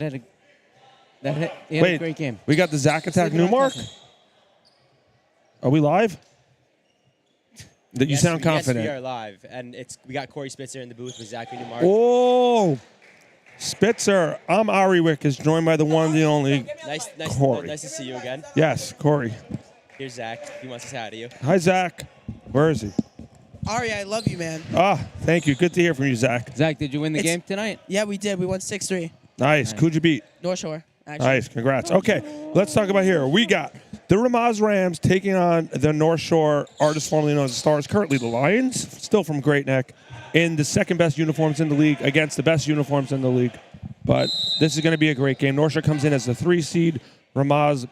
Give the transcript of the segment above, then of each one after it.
They had a great game. We got the Zach Attack Newmark? Are we live? You sound confident. Yes, we are live. And we got Corey Spitzer in the booth with Zachary Newmark. Oh, Spitzer. I'm Ari Wick, is joined by the one, the only Corey. Nice to see you again. Yes, Corey. Here's Zach. He wants to say hi to you. Hi, Zach. Where is he? Ari, I love you, man. Thank you. Good to hear from you, Zach. Zach, did you win the game tonight? Yeah, we did. We won 6-3. Nice. Who'd you beat? North Shore, actually. Nice. Congrats. Okay, let's talk about here. We got the RAMAZ Rams taking on the North Shore artists formerly known as the Stars, currently the Lions, still from Great Neck, in the second best uniforms in the league against the best uniforms in the league. But this is going to be a great game. North Shore comes in as the 3 seed. RAMAZ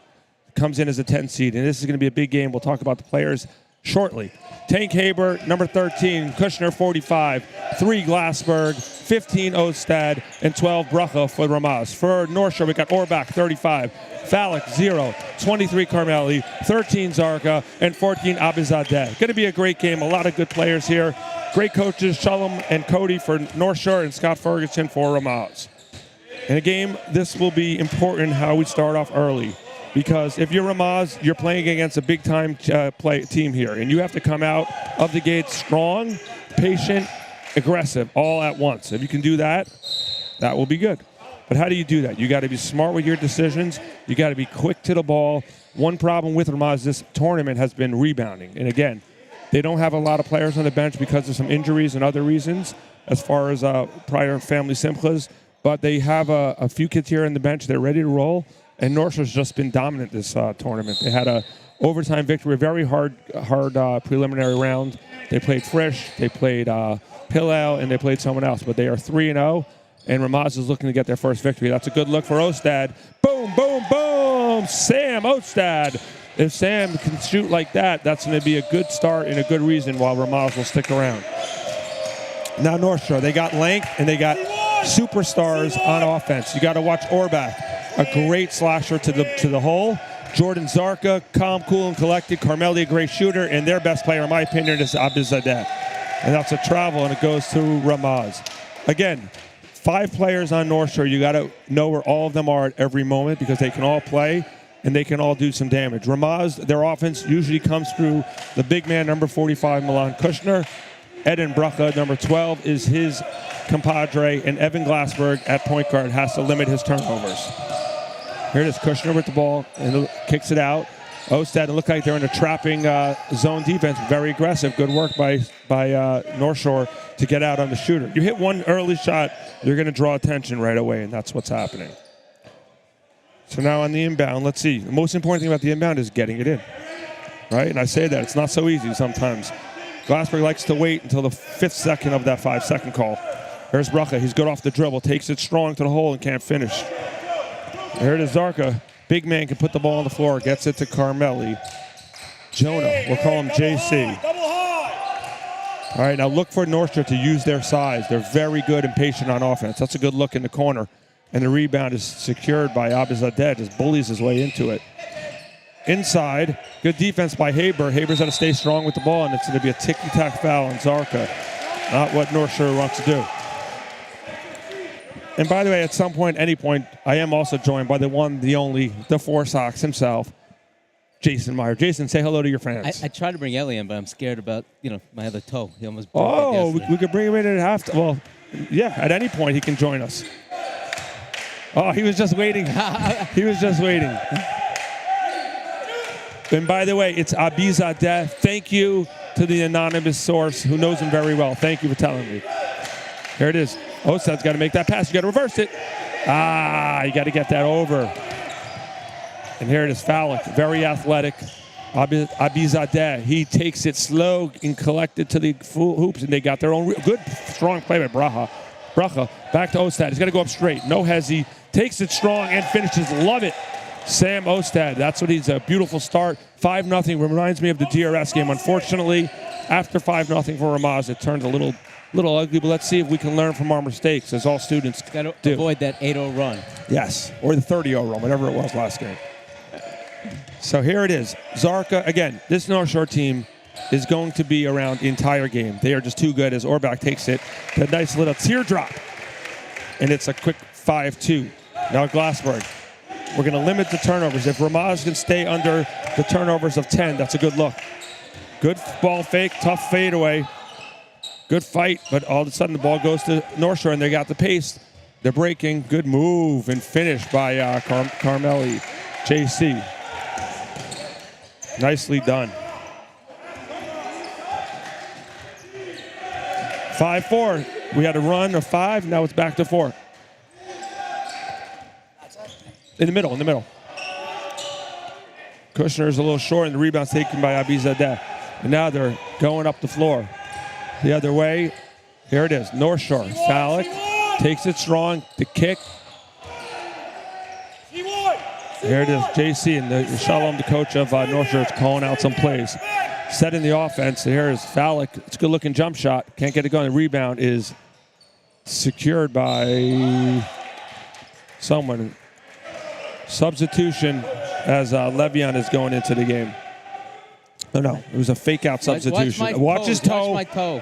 comes in as a 10 seed. And this is going to be a big game. We'll talk about the players shortly. Tank Haber, number 13. Kushner, 45. 3 Glassberg. 15 Ostad. And 12 Bracha for RAMAZ. For North Shore, we got Orbach, 35. Falik, 0. 23 Carmelli. 13 Zarka. And 14 Abizadeh. Going to be a great game. A lot of good players here. Great coaches, Shalom and Cody for North Shore and Scott Ferguson for RAMAZ. In a game, this will be important how we start off early. Because if you're RAMAZ, you're playing against a big-time team here. And you have to come out of the gate strong, patient, aggressive, all at once. If you can do that, that will be good. But how do you do that? You got to be smart with your decisions. You got to be quick to the ball. One problem with RAMAZ this tournament has been rebounding. And again, they don't have a lot of players on the bench because of some injuries and other reasons as far as prior family simchas. But they have a few kids here on the bench. They're ready to roll. And North Shore's just been dominant this tournament. They had a overtime victory, a very hard preliminary round. They played Frisch, they played Hillel, and they played someone else. But they are 3-0, and RAMAZ is looking to get their first victory. That's a good look for Ostad. Boom, boom, boom! Sam Ostad. If Sam can shoot like that, that's going to be a good start and a good reason why RAMAZ will stick around. Now North Shore, they got length, and they got superstars on offense. You got to watch Orbach. A great slasher to the hole. Jordan Zarka, calm, cool, and collected. Carmelli, a great shooter. And their best player, in my opinion, is Abizadeh. And that's a travel, and it goes to RAMAZ. Again, 5 players on North Shore. You got to know where all of them are at every moment because they can all play, and they can all do some damage. RAMAZ, their offense usually comes through the big man, number 45, Milan Kushner. Eden Bracha, number 12, is his compadre. And Evan Glassberg at point guard has to limit his turnovers. Here it is, Kushner with the ball, and kicks it out. Ostad, it looked like they're in a trapping zone defense. Very aggressive. Good work by North Shore to get out on the shooter. You hit one early shot, you're going to draw attention right away, and that's what's happening. So now on the inbound, let's see. The most important thing about the inbound is getting it in, right? And I say that. It's not so easy sometimes. Glassberg likes to wait until the 5th second of that 5-second call. Here's Bracha. He's good off the dribble. Takes it strong to the hole and can't finish. Here it is, Zarka. Big man can put the ball on the floor. Gets it to Carmelli. Jonah, we'll call him JC. All right, now look for North Shore to use their size. They're very good and patient on offense. That's a good look in the corner. And the rebound is secured by Abizadeh. Just bullies his way into it. Inside, good defense by Haber. Haber's got to stay strong with the ball, and it's going to be a ticky-tack foul on Zarka. Not what North Shore wants to do. And by the way, at some point, any point, I am also joined by the one, the only, the 4 Sox himself, Jason Meyer. Jason, say hello to your fans. I tried to bring Ellie in, but I'm scared about, my other toe. He almost broke it yesterday. We could bring him in at halftime. Well, yeah, at any point he can join us. Oh, he was just waiting. He was just waiting. And by the way, it's Abizadeh. Thank you to the anonymous source who knows him very well. Thank you for telling me. Here it is. Ostad's got to make that pass. You got to reverse it. You got to get that over. And here it is, Falik, very athletic. Abizadeh, he takes it slow and collected to the hoops, and they got their own good, strong play by Bracha. Bracha, back to Ostad. He's got to go up straight. No hezzy. Takes it strong and finishes. Love it. Sam Ostad, that's what he's a beautiful start. 5-0 reminds me of the DRS game. Unfortunately, after 5-0 for RAMAZ, it turned a little ugly, but let's see if we can learn from our mistakes, as all students got to do. Avoid that 8-0 run. Yes, or the 30-0 run, whatever it was last game. So here it is. Zarka, again, this North Shore team is going to be around the entire game. They are just too good as Orbach takes it. A nice little teardrop. And it's a quick 5-2. Now Glassberg. We're going to limit the turnovers. If Ramaz can stay under the turnovers of 10, that's a good look. Good ball fake, tough fadeaway. Good fight, but all of a sudden the ball goes to North Shore, and they got the pace. They're breaking. Good move and finish by Carmelli. JC. Nicely done. 5-4. We had a run of 5. Now it's back to 4. In the middle, Kushner's a little short, and the rebound's taken by Abizadeh. And now they're going up the floor. The other way. Here it is. North Shore. Falik takes it strong. The kick. Here it is. JC and the Shalom, the coach of North Shore, is calling out some plays. Setting the offense. Here is Falik. It's a good-looking jump shot. Can't get it going. The rebound is secured by someone. Substitution as Le'Veon is going into the game. Oh, no. It was a fake-out substitution. Watch his toe. Watch my toe.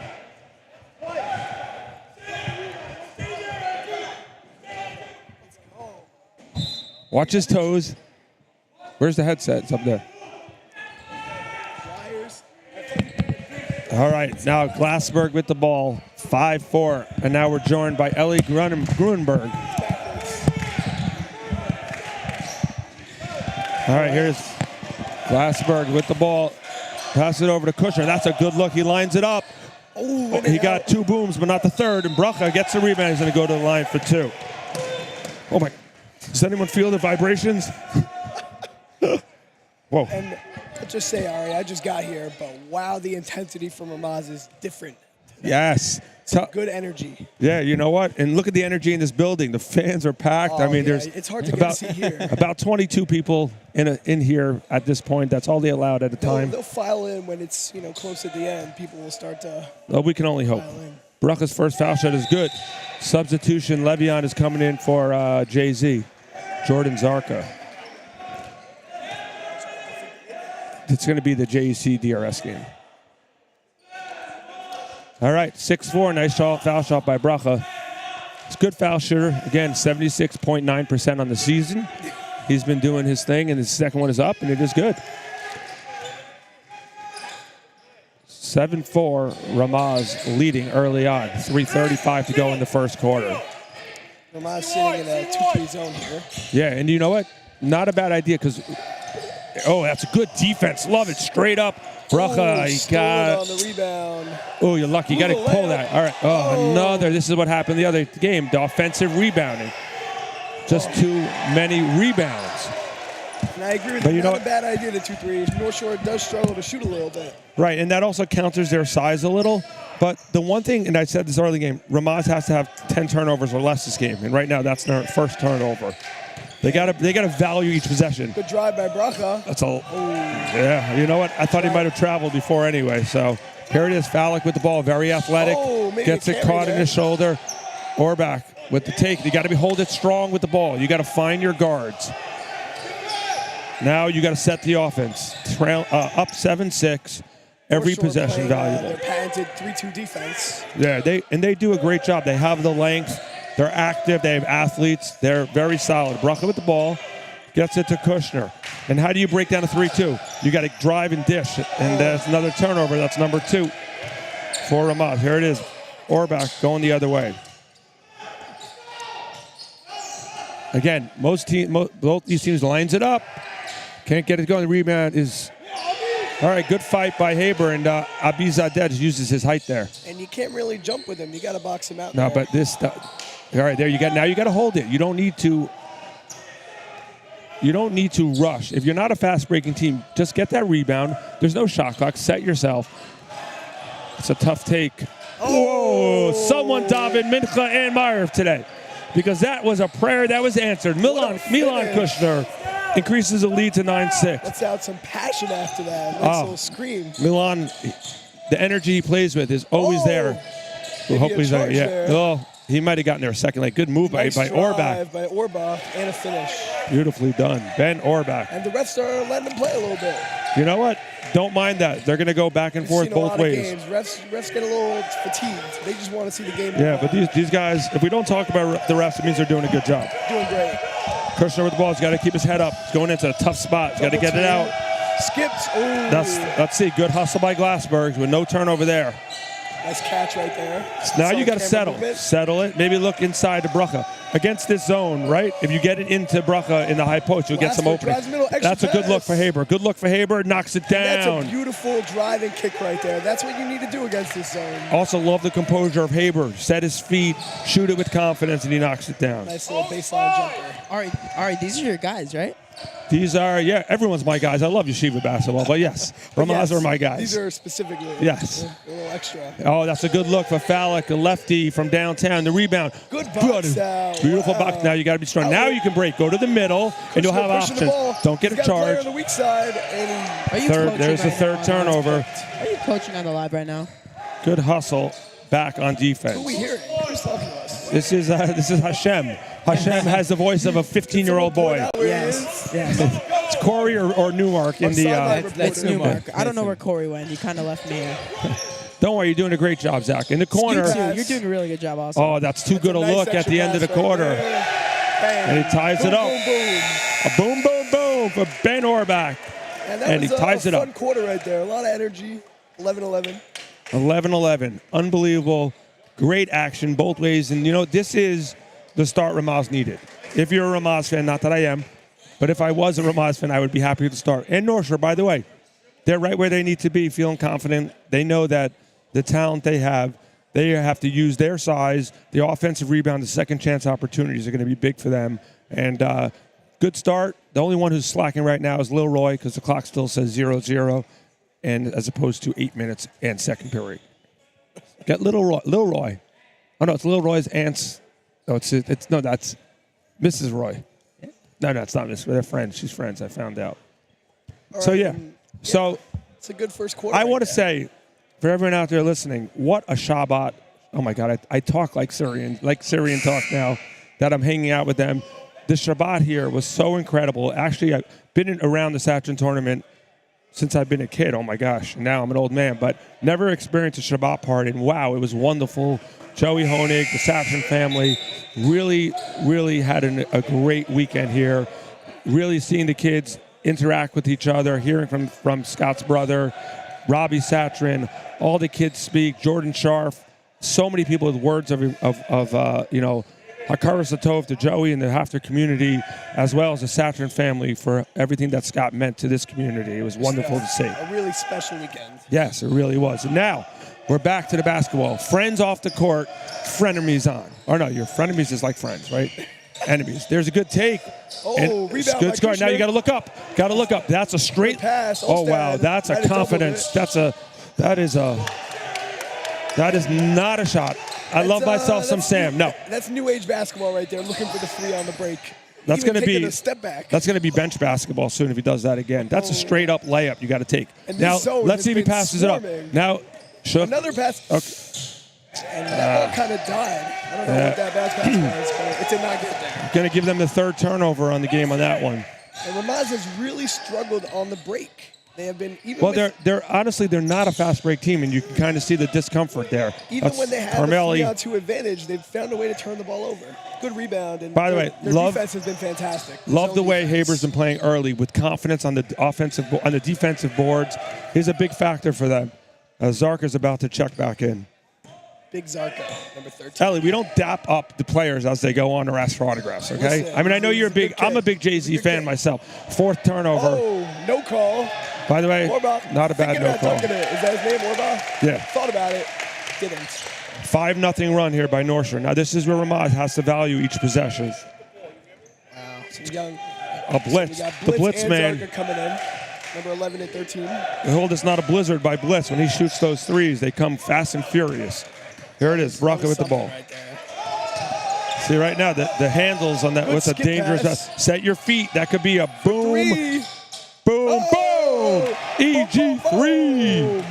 Watch his toes. Where's the headset? It's up there. All right, now Glassberg with the ball, 5-4, and now we're joined by Ellie Grunenberg. All right, here's Glassberg with the ball. Pass it over to Kushner. That's a good look. He lines it up. Oh, he got 2 booms, but not the third, and Bracha gets the rebound. He's going to go to the line for 2. Oh, my. Does anyone feel the vibrations? Whoa. And I'll just say, Ari, I just got here, but wow, the intensity from RAMAZ is different. Yes. Good energy. Yeah, you know what? And look at the energy in this building. The fans are packed. Oh, I mean, yeah, there's it's hard to get a seat here. about 22 people in here at this point. That's all they allowed at a time. They'll file in when it's close at the end. People will start to. Well, we can only hope. Bracha's first foul shot is good. Substitution. Le'Veon is coming in for JZ. Jordan Zarka. It's going to be the JEC DRS game. All right, 6-4, nice foul shot by Bracha. It's a good foul shooter. Again, 76.9% on the season. He's been doing his thing, and his second one is up, and it is good. 7-4, RAMAZ leading early on. 3:35 to go in the first quarter. RAMAZ sitting in a 2-3 zone here. Yeah, and you know what? Not a bad idea because, oh, that's a good defense. Love it. Straight up. Bracha, he got. On the rebound. Oh, you're lucky. You got to pull that. All right. Oh, another. This is what happened the other game. The offensive rebounding. Just too many rebounds. And I agree with you. Not a bad idea, the 2-3. North Shore does struggle to shoot a little bit. Right, and that also counters their size a little. But the one thing, and I said this early game, RAMAZ has to have 10 turnovers or less this game. And right now, that's their first turnover. They gotta value each possession. Good drive by Bracha. That's a. Yeah, you know what? I thought he might have traveled before anyway. So here it is. Falik with the ball, very athletic. Gets it caught in his shoulder. Orbach with the take. You got to hold it strong with the ball. You got to find your guards. Now you got to set the offense. Up 7-6. Every possession valuable. Their patented 3-2 defense. Yeah, they do a great job. They have the length. They're active. They have athletes. They're very solid. Bracha with the ball. Gets it to Kushner. And how do you break down a 3-2? You got to drive and dish. And that's another turnover. That's number 2 for RAMAZ. Here it is. Orbach going the other way. Again, both these teams lines it up. Can't get it going. The rebound is... All right, good fight by Haber, and Abizadeh uses his height there. And you can't really jump with him. You got to box him out. No, but this... All right, there you got. Now you got to hold it. You don't need to rush. If you're not a fast-breaking team, just get that rebound. There's no shot clock. Set yourself. It's a tough take. Whoa! Someone daven mincha and Meyer today, because that was a prayer that was answered. Milan Kushner increases the lead to 9-6. Let's out some passion after that. Nice little scream. Milan, the energy he plays with is always there. Hopefully he's there. Yeah. Oh. He might have gotten there a second late. Good move by Orbach. By Orbach and a finish. Beautifully done. Ben Orbach. And the refs are letting him play a little bit. You know what? Don't mind that. They're going to go back and forth both ways. Games. Refs get a little fatigued. They just want to see the game. Yeah, but these guys, if we don't talk about the refs, it means they're doing a good job. Doing great. Kushner with the ball. He's got to keep his head up. He's going into a tough spot. He's got to get it out. Skips. Ooh. Let's see. Good hustle by Glassberg with no turnover there. Nice catch right there. Now you got to Camera settle. movement. Settle it. Maybe look inside to Brucka. Against this zone, right? If you get it into Brucka in the high post, you'll get some Glassberg opening. drives middle, extra That's a good look pass. for Haber. Good look for Haber. Knocks it That's down. a beautiful driving kick right there. That's what you need to do against this zone. Also love the composure of Haber. Set his feet, shoot it with confidence, and he knocks it down. Nice little baseline jumper. All right, these are your guys, right? These are, yeah, everyone's my guys. I love yeshiva basketball, but yes, RAMAZ Yes, are my guys. These are specifically Yes. a little extra. Oh, that's a good look for Fallick, a lefty from downtown. The rebound. Good box out. Beautiful Wow. box. Now you got to be strong. Now you can break. Go to the middle, and you'll have Pushing the options. ball. Don't get He's a got player charge. on the weak side, and Are you Third, coaching there's the right third now? turnover. Are you coaching on the live right now? Good hustle back on who we defense. hearing? Who's talking to us? This is Hashem. Hashem has the voice of a 15-year-old boy. Yes. It's Corey or Newmark in the. sideline That's reporter. Newmark. I don't know where Corey went. He kind of left me here. Don't worry, you're doing a great job, Zach. In the corner. Scoop You're doing a really good job also. Oh, that's too good a Nice look at extra the end of the pass right quarter. there. Bang. And he ties it Boom, up. Boom, boom. A boom, boom, boom for Ben Orbach. And that And was he ties a it up. fun quarter right there. A lot of energy. 11-11. 11-11. Unbelievable. Great action both ways. And, this is the start RAMAZ needed. If you're a RAMAZ fan, not that I am, but if I was a RAMAZ fan, I would be happy to start. And North Shore, by the way, they're right where they need to be, feeling confident. They know that the talent they have to use their size. The offensive rebound, the second chance opportunities are going to be big for them. And good start. The only one who's slacking right now is Lil Roy because the clock still says 0-0, and as opposed to 8 minutes and second period. Got Lil Roy. Oh, no, it's Lil Roy's aunt's. No, that's Mrs. Roy. No, it's not Miss. They're friends. She's friends. I found out. All So, right, yeah. and So, it's a good first quarter. I right want to there. say, for everyone out there listening, what a Shabbat. Oh, my God. I talk like Syrian talk now that I'm hanging out with them. The Shabbat here was so incredible. Actually, I've been around the Satran tournament since I've been a kid. Oh, my gosh. And now I'm an old man. But never experienced a Shabbat party. And, wow, it was wonderful. Joey Honig, the Satran family, really, really had a great weekend here. Really seeing the kids interact with each other, hearing from Scott's brother, Robbie Satran, all the kids speak, Jordan Scharf, so many people with words of Hakaras Satov to Joey and the Hafter community, as well as the Satran family for everything that Scott meant to this community. It was wonderful to see. A really special weekend. Yes, it really was. And now we're back to the basketball. Friends off the court, frenemies on. Or no, your frenemies is like friends, right? Enemies. There's a good take. Oh, rebound good by score. Now you Kushner. got to look up. Got to look up. That's a straight Good pass. Oh wow, Olstad that's might a have doubled confidence. it. That is not a shot. I love myself some that's Sam. No. That's new age basketball right there. Looking for the three on the break. That's Even going to taking be a step back. That's going to be bench basketball soon if he does that again. That's a straight up layup you got to take. And Now this zone let's has see if he been passes it swarming. up. Now should Another pass. Okay. And that ball kind of died. I don't know what that pass was, but it did not get there. Going to give them the third turnover on the game on that one. And RAMAZ has really struggled on the break. They have been even Well, with, they're honestly they're not a fast break team, and you can kind of see the discomfort there. even That's when they had Carmelli. the 3-on-2 advantage, they've found a way to turn the ball over. Good rebound. And By the way, their love- defense has been fantastic. Love the Zone way defense. Haber's been playing early with confidence on the defensive boards. He's a big factor for them. Zarka's about to check back in. Big Zarka, number 13. Ellie, we don't dap up the players as they go on or ask for autographs, okay? Listen, I mean, I know he's you're a good I'm a kid. big Jay-Z He's a good fan kid. myself. Fourth turnover. Oh, no call. By the way, Orbach. not a bad Thinking no about call. dunking it. Is that his name, Orbach? Yeah. Thought about it. Didn't. 5-0 run here by North Shore. Now, this is where RAMAZ has to value each possession. Wow. Some young. A blitz. We got The blitz and man. Zarka coming in. Number 11 and 13. Hold is not a blizzard by Blitz. When he shoots those threes, they come fast and furious. Here it is, Brocca with the ball. Right there. See right now, the handles on that Good with a skip dangerous. pass. Set your feet. That could be a boom, Three. boom, Oh! boom. EG3. Boom.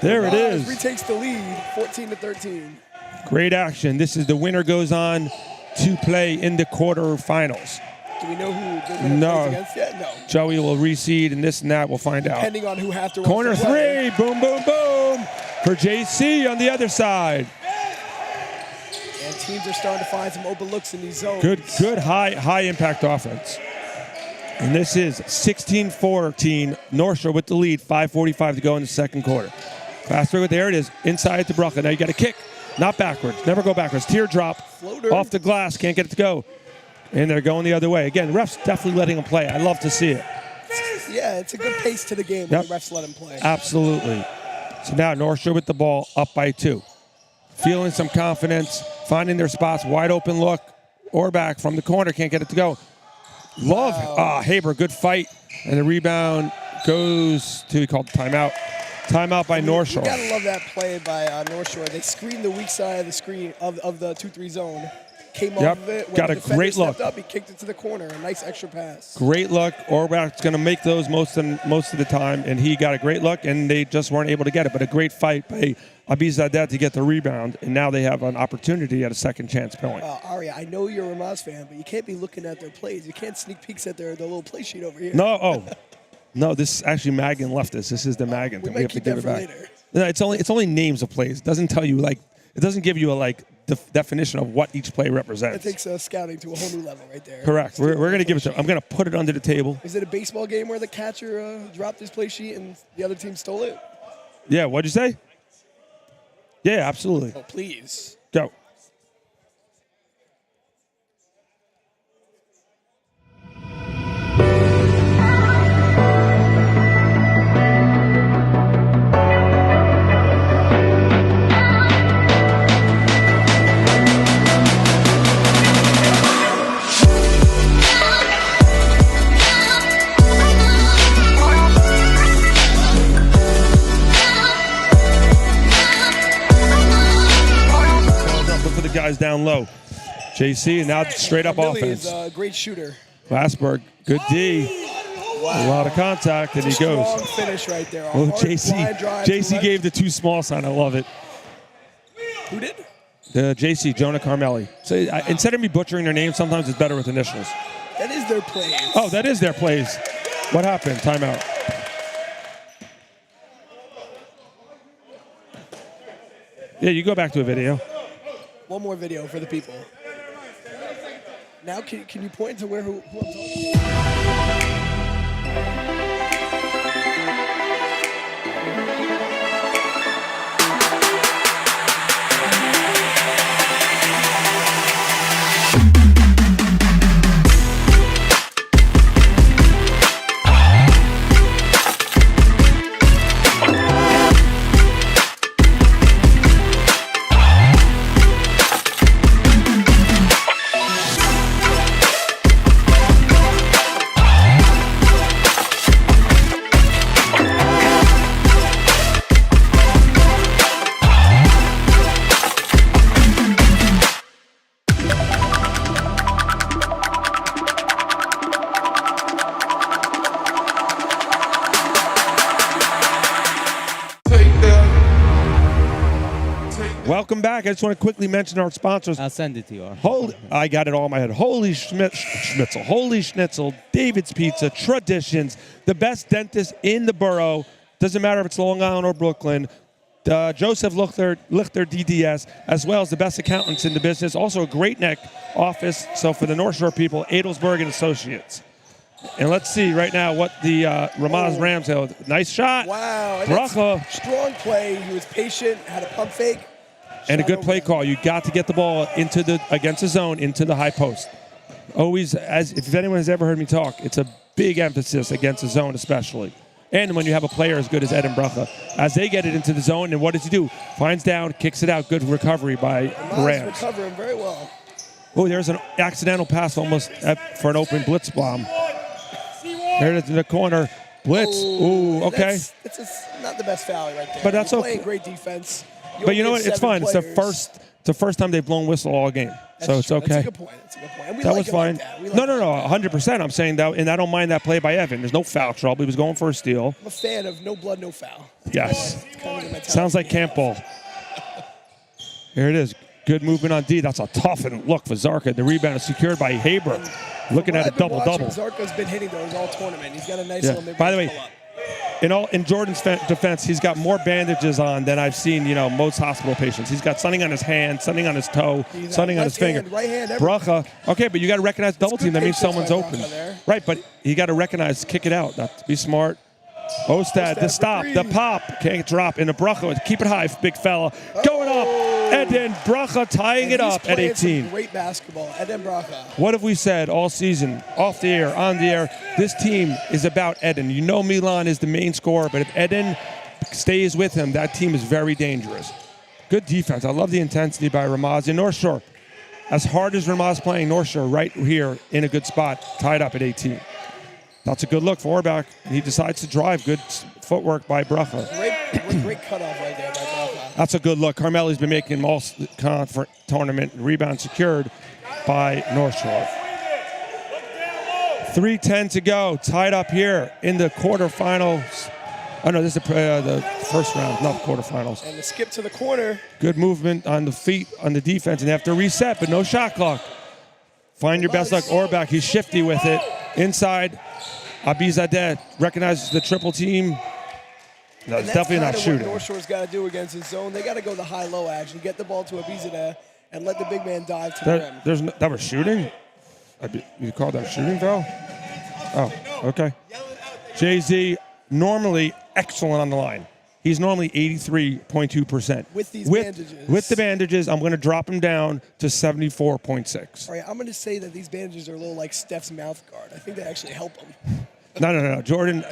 There it RAMAZ is. retakes the lead, 14 to 13. Great action. This is the winner goes on to play in the quarterfinals. Do we know who the winner No. plays against yet? No. Joey will reseed, and this and that. We'll find out. Depending on who have to Corner three. Boom, boom, boom. For JC on the other side. And teams are starting to find some open looks in these zones. Good high impact offense. And this is 16-14. North Shore with the lead. 5:45 to go in the second quarter. Fast break. There it is. Inside to Bracha. Now you got to kick. Not backwards. Never go backwards. Teardrop. Floater. Off the glass. Can't get it to go. And they're going the other way. Again, refs definitely letting them play. I love to see it. Yeah, it's a good pace to the game when the refs let them play. Absolutely. So now North Shore with the ball, up by 2. Feeling some confidence, finding their spots, wide open look, or back from the corner, can't get it to go. Love, Haber, good fight. And the rebound goes to, he called timeout. Timeout by North Shore. You gotta love that play by North Shore. They screened the weak side of the screen of the 2-3 zone. Came off of it. When got the a defender great look. stepped up, he kicked it to the corner. A nice extra pass. Great look. Orbach's going to make those most of the time, and he got a great look, and they just weren't able to get it. But a great fight by Abizadeh to get the rebound, and now they have an opportunity at a second chance point. Aria, I know you're a RAMAZ fan, but you can't be looking at their plays. You can't sneak peeks at their little play sheet over here. No, this is actually Magan left this. This is the Magan. We We might have to keep give that it for back. later. No, it's only names of plays. It doesn't tell you it doesn't give you a definition of what each play represents. That takes scouting to a whole new level right there. Correct. We're going to give it to. I'm going to put it under the table. Is it a baseball game where the catcher dropped his play sheet and the other team stole it? Yeah. What'd you say? Yeah, absolutely. Oh, please. Go. Guys down low. JC, and now straight up Millie offense. is a great shooter. Glassberg, good D. A lot of contact, and he goes. Strong finish right there. Oh, JC gave the too small sign. I love it. Who did? The JC, Jonah Carmelli. So instead of me butchering their name, sometimes it's better with initials. That is their plays. Oh, that is their plays. What happened? Timeout. Yeah, you go back to a video. One more video for the people. Now, can you point to who I'm talking about? Welcome back. I just want to quickly mention our sponsors. I'll send it to you. I got it all in my head. Holy Schnitzel, Holy Schnitzel, David's Pizza, Traditions, the best dentist in the borough. Doesn't matter if it's Long Island or Brooklyn. Joseph Lichter DDS, as well as the best accountants in the business. Also a Great Neck office. So for the North Shore people, Adelsberg and Associates. And let's see right now what the RAMAZ Rams have. Nice shot. Wow. Bracha. Strong play. He was patient, had a pump fake. And a good play call. You got to get the ball against the zone into the high post. Always, if anyone has ever heard me talk, it's a big emphasis against the zone especially. And when you have a player as good as Ed and Bracha, as they get it into the zone, and what does he do? Finds down, kicks it out. Good recovery by the Rams. Recovering very well. Oh, there's an accidental pass almost for an open blitz bomb. There it is in the corner. Blitz. Ooh, okay. That's not the best foul right there. But that's You're okay. playing great defense. But you know what? It's fine. It's the first time they've blown whistle all game. So it's okay. That's a good point. And we that like was it fine. Like that. We No, like 100%. I'm saying that, and I don't mind that play by Evan. There's no foul trouble. He was going for a steal. I'm a fan of no blood, no foul. Yes. It's kind of the mentality. Sounds like camp ball. Here it is. Good movement on D. That's a tough look for Zarka. The rebound is secured by Haber. Looking at a double-double. Zarka's been hitting those all tournament. He's got a nice Yeah. little mid-range By the way, pull-up. in Jordan's defense, he's got more bandages on than I've seen, most hospital patients. He's got something on his hand, something on his toe, something on his finger. Right hand, everything. Bracha. Okay, but you got to recognize double team. That means patience someone's by open. Bracha there. Right, but you got to recognize, kick it out. Be smart. Ostad, the stop, the pop. Can't drop into Bracha. Keep it high, big fella. Going up. And then Bracha tying it up at 18. Great basketball. Eden Bracha. What have we said all season, off the air, on the air? This team is about Eden. You know Milan is the main scorer, but if Eden stays with him, that team is very dangerous. Good defense. I love the intensity by RAMAZ. And North Shore, as hard as RAMAZ playing, North Shore right here in a good spot, tied up at 18. That's a good look for Orbach, and he decides to drive. Good footwork by Bracha. Great cutoff right there by Bracha. That's a good look. Carmelli's been making all conference tournament rebound secured by North Shore. 3:10 to go. Tied up here in the quarterfinals. Oh, no, this is the first round, not the quarterfinals. And the skip to the corner. Good movement on the feet, on the defense, and they have to reset, but no shot clock. Find your best luck. Orbach, he's shifty with it. Inside. Abizadeh recognizes the triple team. No, it's definitely not shooting. What North Shore's got to do against his zone. They got to go the high-low action, get the ball to Abizadeh, and let the big man dive to the rim. That was shooting? You called that shooting foul? Oh, okay. Jay-Z, normally excellent on the line. He's normally 83.2%. With these bandages. With the bandages, I'm going to drop him down to 74.6. All right, I'm going to say that these bandages are a little like Steph's mouth guard. I think they actually help him. No. Jordan,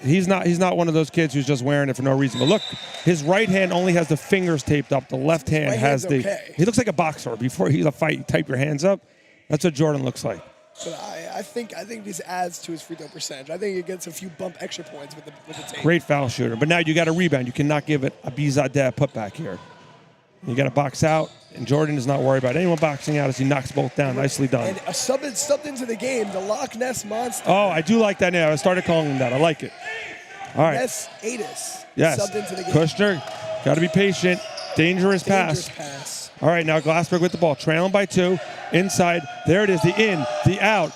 he's not one of those kids who's just wearing it for no reason. But look, his right hand only has the fingers taped up. The left hand has the. Okay. He looks like a boxer. Before he's a fight, you type your hands up. That's what Jordan looks like. But I think this adds to his free throw percentage. I think it gets a few bump extra points with the tape. Great foul shooter. But now you got a rebound. You cannot give it a Bizadeh putback here. You got to box out, and Jordan is not worried about anyone boxing out as he knocks both down. Nicely done. And a subbed into the game, the Loch Ness Monster. Oh, I do like that now. I started calling him that. I like it. All right. Ness Adis. Yes. Subbed into the game. Kushner, got to be patient. Dangerous pass. All right, now Glassberg with the ball, trailing by 2. Inside, there it is, the in, the out.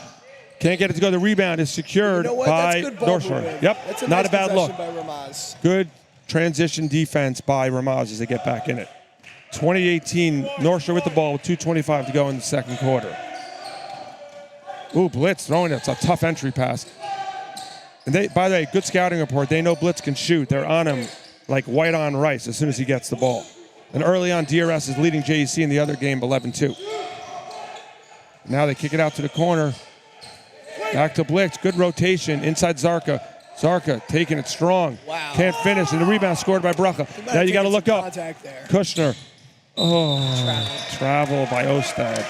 Can't get it to go. The rebound is secured by North Shore. Yep, That's not a bad look. by RAMAZ. Good transition defense by RAMAZ as they get back in it. 2018, North Shore with the ball with 2:25 to go in the second quarter. Ooh, Blitz throwing it. It's a tough entry pass. And they, by the way, good scouting report. They know Blitz can shoot. They're on him like white on rice as soon as he gets the ball. And early on, DRS is leading JEC in the other game 11-2. Now they kick it out to the corner. Back to Blitz. Good rotation inside Zarka. Zarka taking it strong. Wow. Can't finish. And the rebound scored by Bracha. Now you got to look up. Kushner. Oh, travel by Ostad.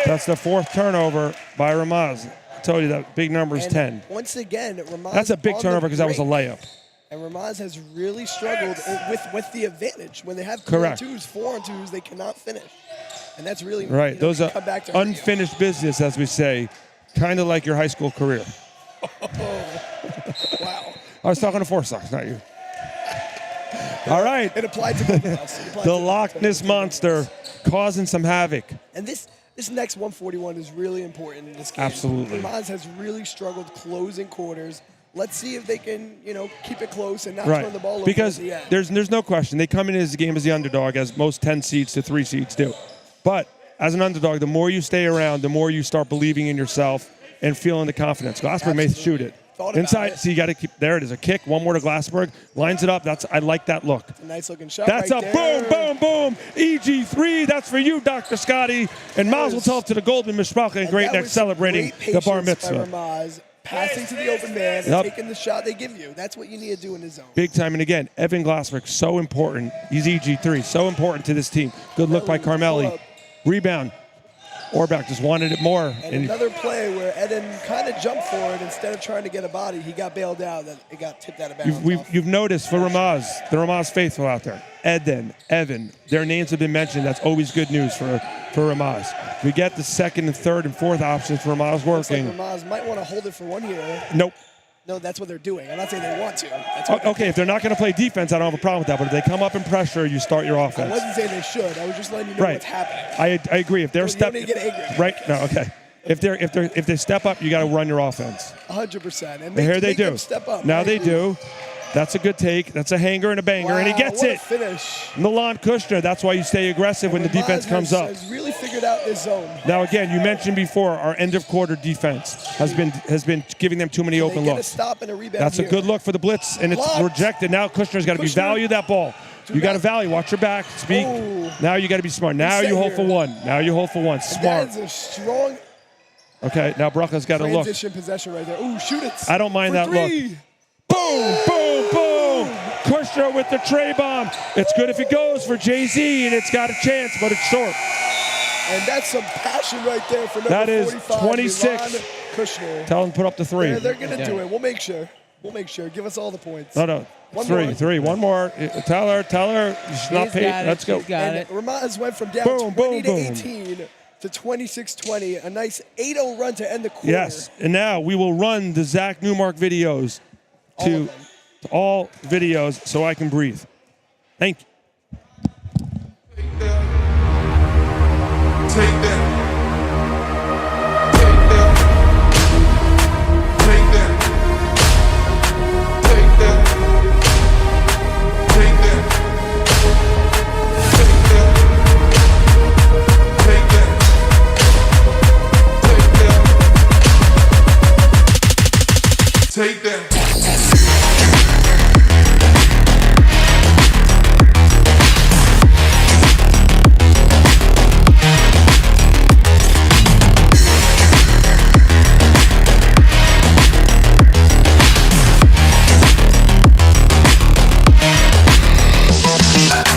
That's the 4th turnover by RAMAZ. I told you that big number is 10. Once again, RAMAZ. That's a big turnover because that was a layup. And RAMAZ has really struggled with the advantage. When they have 3-on-2s, 4-on-2s, they cannot finish. And that's really right. Those are come back to unfinished business, as we say, kind of like your high school career. Wow. I was talking to Four Sox, not you. All right. It applied to both of us. The Loch Ness Monster causing some havoc. And this next 141 is really important in this game. Absolutely. RAMAZ has really struggled closing quarters. Let's see if they can, keep it close and not turn the ball over because at the end. there's no question. They come into this game as the underdog, as most 10 seeds to 3 seeds do. But as an underdog, the more you stay around, the more you start believing in yourself and feeling the confidence. Glassberg may shoot it. Inside, so you got to keep, there it is, a kick, one more to Glassberg, lines it up. I like that look. It's a nice looking shot. That's right a there. boom, boom, boom. EG3, that's for you, Dr. Scotty. And Mazel Tov to the Golden Mishpacha and Great Neck celebrating the bar mitzvah. RAMAZ, passing to the open man and taking the shot they give you. That's what you need to do in the zone. Big time. And again, Evan Glassberg, so important. He's EG3, so important to this team. Good look by Carmelli. Rebound. Orbach just wanted it more. And another play where Eden kind of jumped for it instead of trying to get a body. He got bailed out. That it got tipped out of bounds. You've noticed for RAMAZ, the RAMAZ faithful out there, Eden, Evan, their names have been mentioned. That's always good news for RAMAZ. We get the 2nd and 3rd and 4th options for RAMAZ working. Like RAMAZ might want to hold it for one here. Nope. No, that's what they're doing. I'm not saying they want to. That's okay, if they're not going to play defense, I don't have a problem with that. But if they come up in pressure, you start your offense. I wasn't saying they should. I was just letting you know what's happening. I agree. If they're stepping, you don't need to get angry. Right? No, okay. if they step up, you got to run your offense. 100%. And Here they make do. them step up. Now right? they do. That's a good take. That's a hanger and a banger, and he gets what it. A finish. Milan Kushner. That's why you stay aggressive when the defense comes up. Has really figured out this zone. Now again, you mentioned before our end of quarter defense has been giving them too many open They get looks. a stop and a rebound. That's here. a good look for the blitz, and it's Blocked. rejected. Now Kushner's got to be value that ball. You got to value. Watch your back. Speak. Ooh. Now you got to be smart. Now Reset you hold here. for one. Now you hold for one. Smart. That is a strong Okay. Now Brucka's got to look. transition possession right there. Ooh, shoot it. I don't mind For that look. three. Boom, boom, boom. Kushner with the tray bomb. It's good if it goes for Jay-Z, and it's got a chance, but it's short. And that's some passion right there for number That is 45, 26. Milan Kushner. Tell him to put up the three. They're going to do it. We'll make sure. Give us all the points. No. One Three, more. three. One more. Tell her. She's not He's paid. got it. Let's go. She's got And it. RAMAZ went from down Boom, 20 boom, to boom. 18 to 26-20. A nice 8-0 run to end the quarter. Yes. And now we will run the Zach Newmark videos All to of them. all videos so I can breathe. Thank you. Take that. Take that. Take that. Take that. Take that. Take that. Take that. Take that. Take that.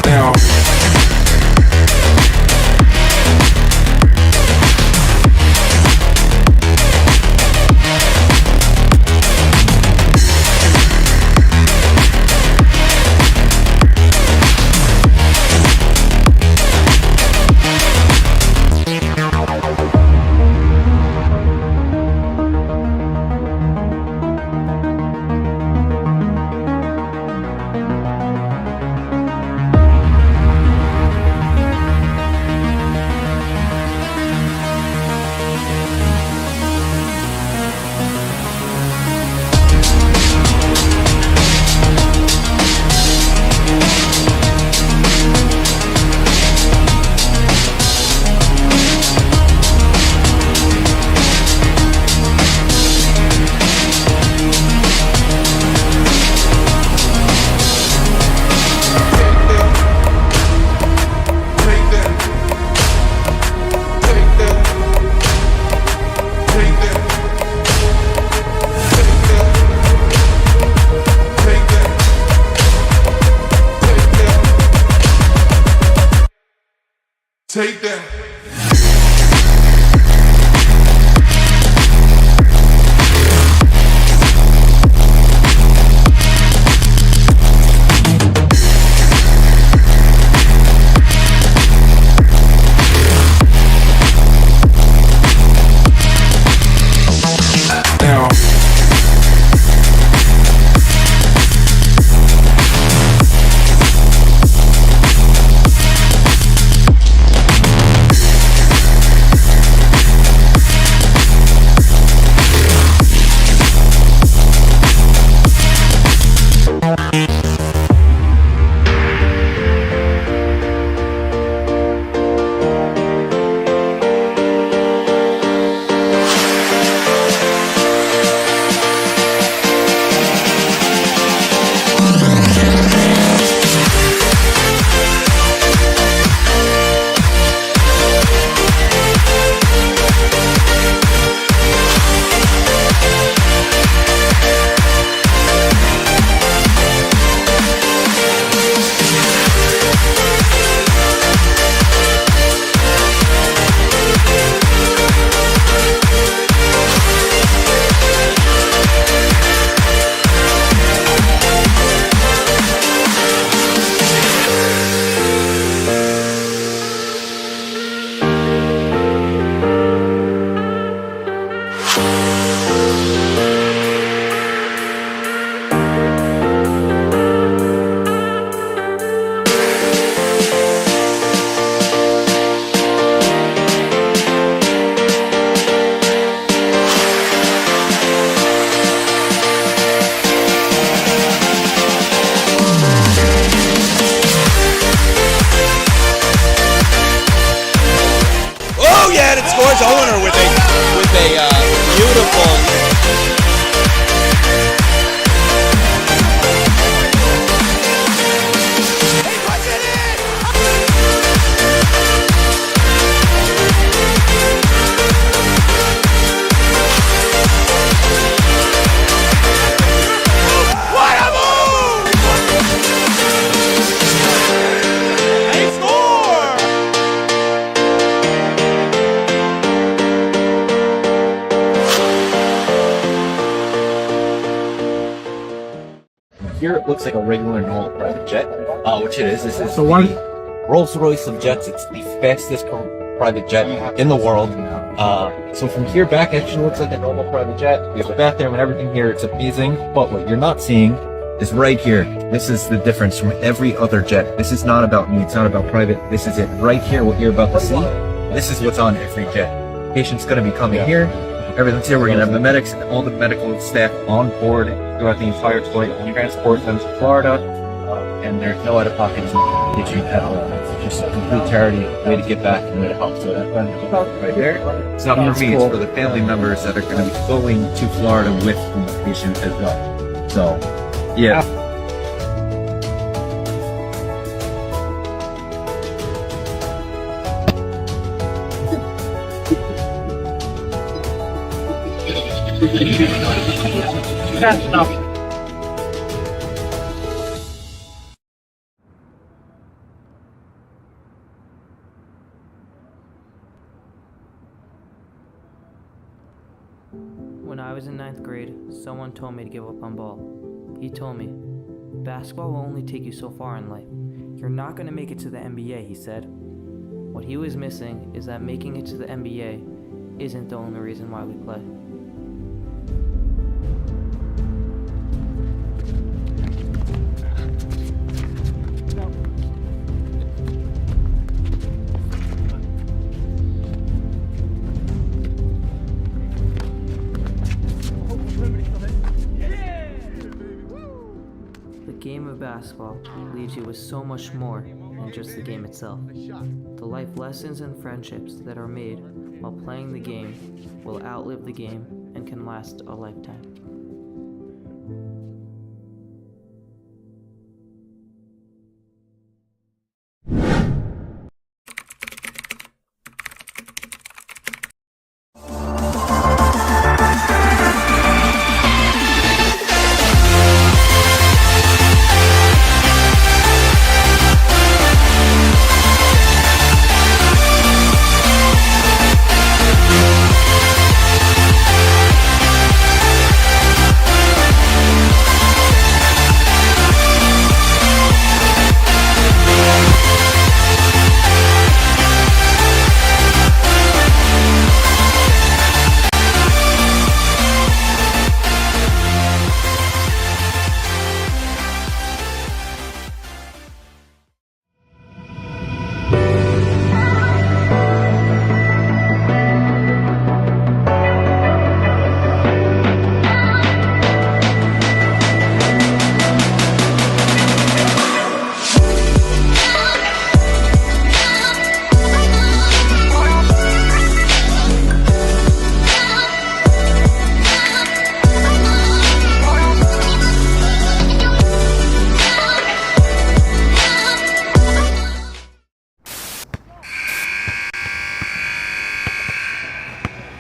Now. Take that. Now. Stars owner with a beautiful. Here it looks like a regular normal private jet, which it is. This is the Rolls-Royce of jets. It's the fastest private jet in the world. So from here back, it actually looks like a normal private jet. We have a bathroom and everything here. It's amazing. But what you're not seeing is right here. This is the difference from every other jet. This is not about me. It's not about private. This is it. Right here, what you're about to see, this is what's on every jet. Patient's going to be coming here. Everything's here. We're going to have the medics and all the medical staff on board throughout the entire flight. We'll transport them to Florida, and there's no out-of-pocket issue at all. It's just a complete charity, way to get back and way to help. So that right there, it's not for me, it's for the family members that are going to be going to Florida with the patient as well. So, yeah. Fast enough. When I was in 9th grade, someone told me to give up on ball. He told me, basketball will only take you so far in life. You're not going to make it to the NBA, he said. What he was missing is that making it to the NBA isn't the only reason why we play. The game of basketball leaves you with so much more than just the game itself. The life lessons and friendships that are made while playing the game will outlive the game and can last a lifetime.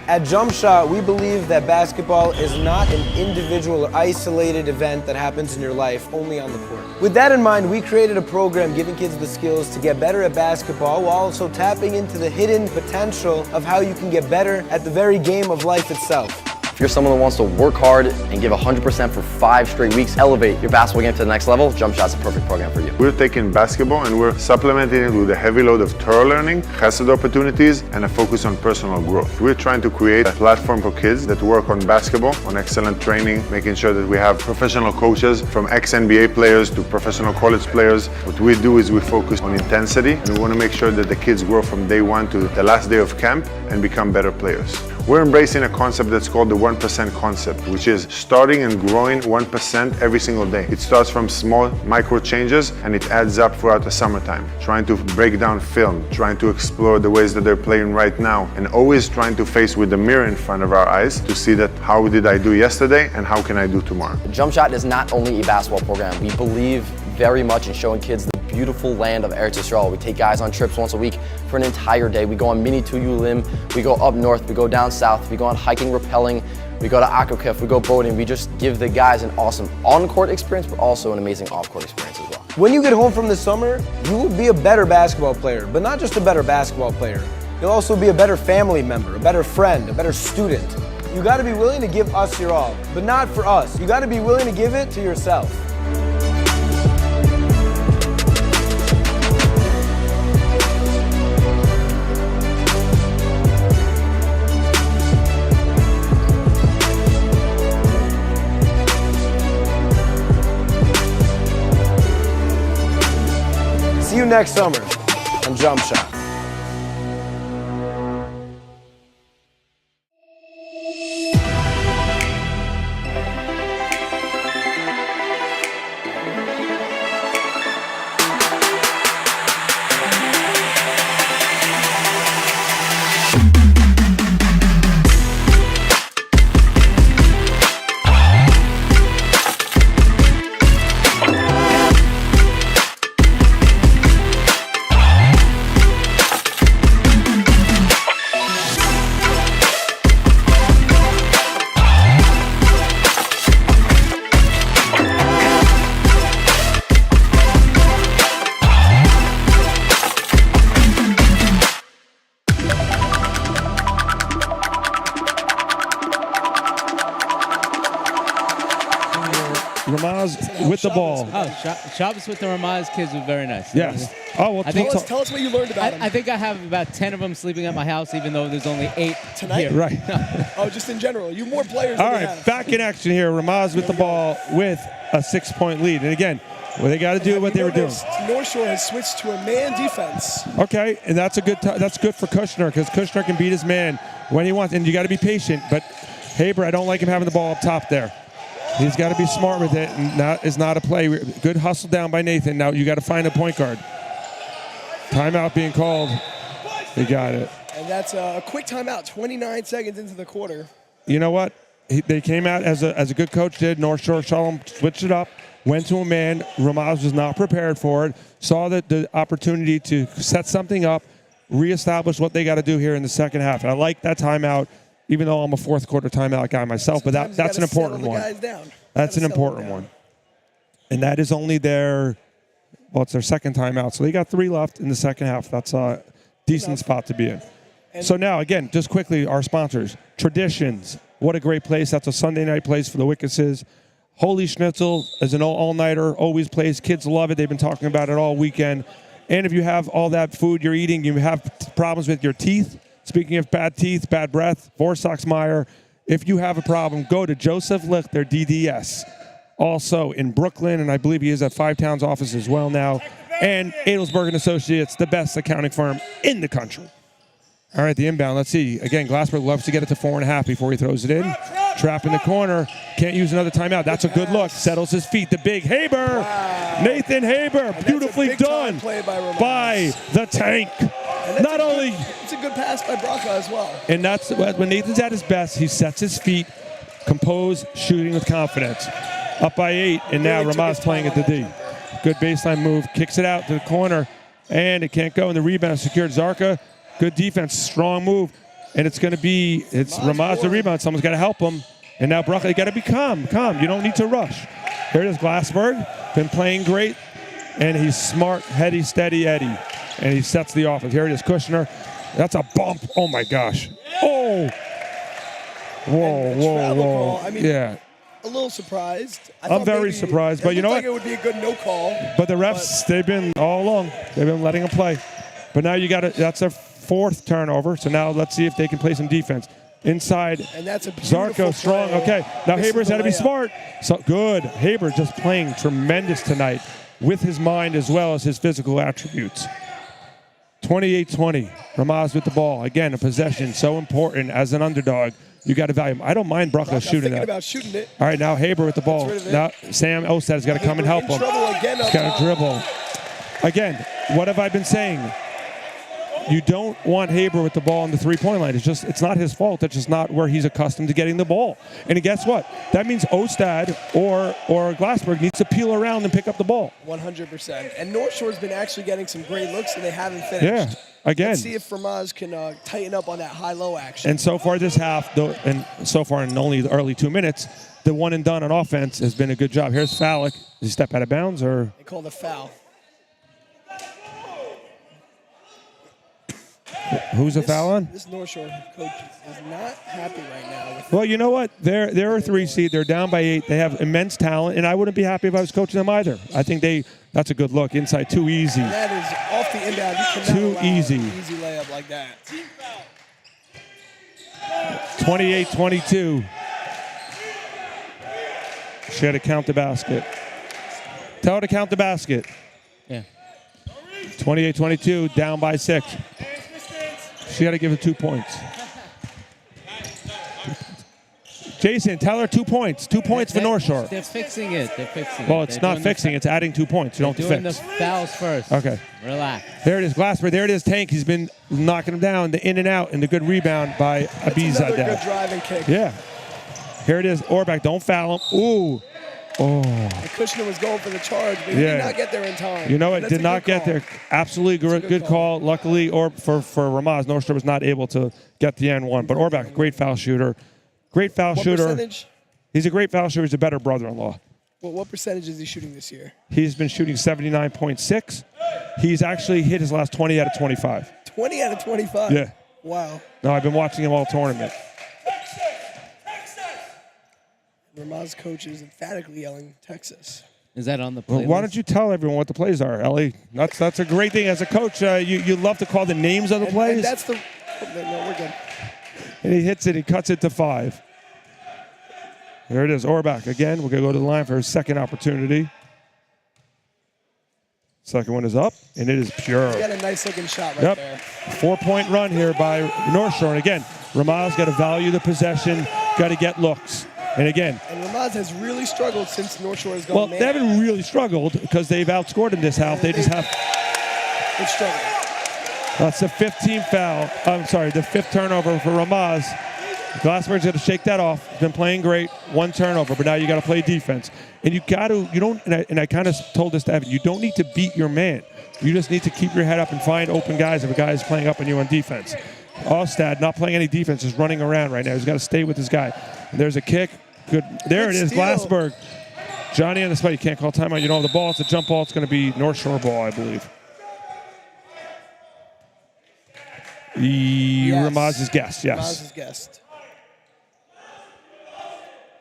At Jump Shot, we believe that basketball is not an individual or isolated event that happens in your life only on the court. With that in mind, we created a program giving kids the skills to get better at basketball while also tapping into the hidden potential of how you can get better at the very game of life itself. If you're someone who wants to work hard and give 100% for 5 straight weeks, elevate your basketball game to the next level, Jump Shot's a perfect program for you. We're taking basketball and we're supplementing it with a heavy load of thorough learning, chesed opportunities, and a focus on personal growth. We're trying to create a platform for kids that work on basketball, on excellent training, making sure that we have professional coaches from ex-NBA players to professional college players. What we do is we focus on intensity, and we want to make sure that the kids grow from day one to the last day of camp and become better players. We're embracing a concept that's called the 1% concept, which is starting and growing 1% every single day. It starts from small micro changes and it adds up throughout the summertime. Trying to break down film, trying to explore the ways that they're playing right now, and always trying to face with the mirror in front of our eyes to see that how did I do yesterday and how can I do tomorrow. Jump Shot is not only a basketball program. We believe very much in showing kids the beautiful land of Eretz Yisrael. We take guys on trips once a week for an entire day. We go on mini Tuyu Lim, we go up north, we go down south, we go on hiking, rappelling, we go to Akokef, we go boating. We just give the guys an awesome on-court experience, but also an amazing off-court experience as well. When you get home from the summer, you will be a better basketball player, but not just a better basketball player. You'll also be a better family member, a better friend, a better student. You gotta be willing to give us your all, but not for us. You gotta be willing to give it to yourself. See you next summer on Jump Shot. RAMAZ with the ball. Oh, Shabbos with the RAMAZ kids was very nice. Yes. Oh, well, tell us what you learned about him. I think I have about 10 of them sleeping at my house, even though there's only 8 tonight. Here. Right. Oh, just in general. You more players All than you right, have. back in action here. RAMAZ with the ball with a 6-point lead. And again, well, they got to do what they were doing. North Shore has switched to a man defense. Okay, and that's a good. That's good for Kushner because Kushner can beat his man when he wants, and you got to be patient. But Haber, I don't like him having the ball up top there. He's got to be smart with it, and that is not a play. Good hustle down by Nathan. Now you got to find a point guard. Timeout being called. They got it. And that's a quick timeout, 29 seconds into the quarter. You know what? They came out as a good coach did. North Shore Shalom switched it up, went to a man. RAMAZ was not prepared for it. Saw that the opportunity to set something up, reestablish what they got to do here in the second half. And I like that timeout, even though I'm a fourth quarter timeout guy myself. But that's an important one. That's an important one. And that is only their, well, it's their second timeout. So they got 3 left in the second half. That's a decent spot to be in. So now, again, just quickly, our sponsors. Traditions. What a great place. That's a Sunday night place for the Wickuses. Holy Schnitzel is an all-nighter, always plays. Kids love it. They've been talking about it all weekend. And if you have all that food you're eating, you have problems with your teeth. Speaking of bad teeth, bad breath, Vorsaxmeyer, if you have a problem, go to Joseph Lichter, DDS. Also in Brooklyn, and I believe he is at Five Towns office as well now. And Adelsberg & Associates, the best accounting firm in the country. All right, the inbound. Let's see. Again, Glassberg loves to get it to 4.5 before he throws it in. Trap in the corner. Can't use another timeout. That's a good look. Settles his feet. The big Haber. Wow. Nathan Haber. Beautifully done by the tank. Not only. It's a good pass by Braca as well. And that's when Nathan's at his best. He sets his feet, composed, shooting with confidence. Up by 8, and now RAMAZ playing at the D. Good baseline move. Kicks it out to the corner, and it can't go. And the rebound secured. Zarka. Good defense, strong move, and it's going to be, it's RAMAZ the rebound. Someone's got to help him, and now Braca, you got to be calm. You don't need to rush. Here it is, Glassberg, been playing great, and he's smart, heady, steady Eddie, and he sets the offense. Here it is, Kushner. That's a bump. Oh, my gosh. Oh. Whoa. I mean, yeah. A little surprised. I'm very surprised, but you know what? It would be a good no call. But the refs, they've been all along. They've been letting them play. But now you got to, that's a 4th turnover. So now let's see if they can play some defense. Inside, and that's a Zarko strong. Okay, now Haber's got to be smart. So good. Haber just playing tremendous tonight with his mind as well as his physical attributes. 28-20. Ramaz with the ball. Again, a possession so important as an underdog. You got to value him. I don't mind Brucka shooting that. About shooting it. All right, now Haber with the ball. Now Sam Ostad's got to come and help him. He's got to dribble. Again, what have I been saying? You don't want Haber with the ball on the three-point line. It's not his fault. It's just not where he's accustomed to getting the ball. And guess what? That means Ostad or Glassberg needs to peel around and pick up the ball. 100%. And North Shore's been actually getting some great looks, and they haven't finished. Yeah, again. Let's see if Ramaz can tighten up on that high-low action. And so far this half, and so far in only the early 2 minutes, the one and done on offense has been a good job. Here's Fallick. Does he step out of bounds or? They called a foul. Who's a foul on? This North Shore coach is not happy right now. Well, you know what? They're a 3 seed. They're down by 8. They have immense talent, and I wouldn't be happy if I was coaching them either. I think that's a good look. Inside, too easy. And that is off the inbound. You cannot Too allow easy. an easy layup like that. 28-22. She had to count the basket. Tell her to count the basket. Yeah. 28-22, down by 6. She got to give it 2 points. Jason, tell her 2 points. 2 points for North Shore. They're fixing it. Well, it's not fixing. It's adding 2 points. You don't have to doing fix. the fouls first. Okay. Relax. There it is, Glassberg. There it is, Tank. He's been knocking him down, the in and out, and the good rebound by Abizadeh. Another good drive and kick. Yeah. Here it is. Orbach, don't foul him. Ooh. Oh. And Kushner was going for the charge, but he did not get there in time. You know it, That's did a not good get call. there. Absolutely good call. Luckily, or for Ramaz, North Shore was not able to get the N1. But Orbach, great foul shooter. Great foul What shooter. percentage? He's a great foul shooter. He's a better brother-in-law. Well, what percentage is he shooting this year? He's been shooting 79.6. He's actually hit his last 20 out of 25. 20 out of 25? Yeah. Wow. No, I've been watching him all tournament. Ramaz coach is emphatically yelling Texas. Is that on the Well, playlist? why don't you tell everyone what the plays are, Ellie? That's a great thing. As a coach, you love to call the names of the plays. And that's the... No, we're good. And he hits it. He cuts it to 5. There it is. Orbach again. We're going to go to the line for his second opportunity. Second one is up, and it is pure. He's got a nice-looking shot right there. 4-point run here by North Shore. And again, Ramaz got to value the possession, got to get looks. And again, And Ramaz has really struggled since North Shore has gone well, man. they haven't really struggled because they've outscored in this half. They just have. They've struggled. That's the 15th foul. I'm sorry, the 5th turnover for Ramaz. Glassberg's going to shake that off. He's been playing great. 1 turnover, but now you got to play defense. And you don't. And I kind of told this to Evan. You don't need to beat your man. You just need to keep your head up and find open guys if a guy is playing up on you on defense. Ostad not playing any defense, just running around right now. He's got to stay with his guy. And there's a kick. Good. There it is. steal. Glassberg. Johnny on the spot. You can't call timeout. You don't have the ball. It's a jump ball. It's going to be North Shore ball, I believe. Ramaz's guest. Yes. Ramaz's guest.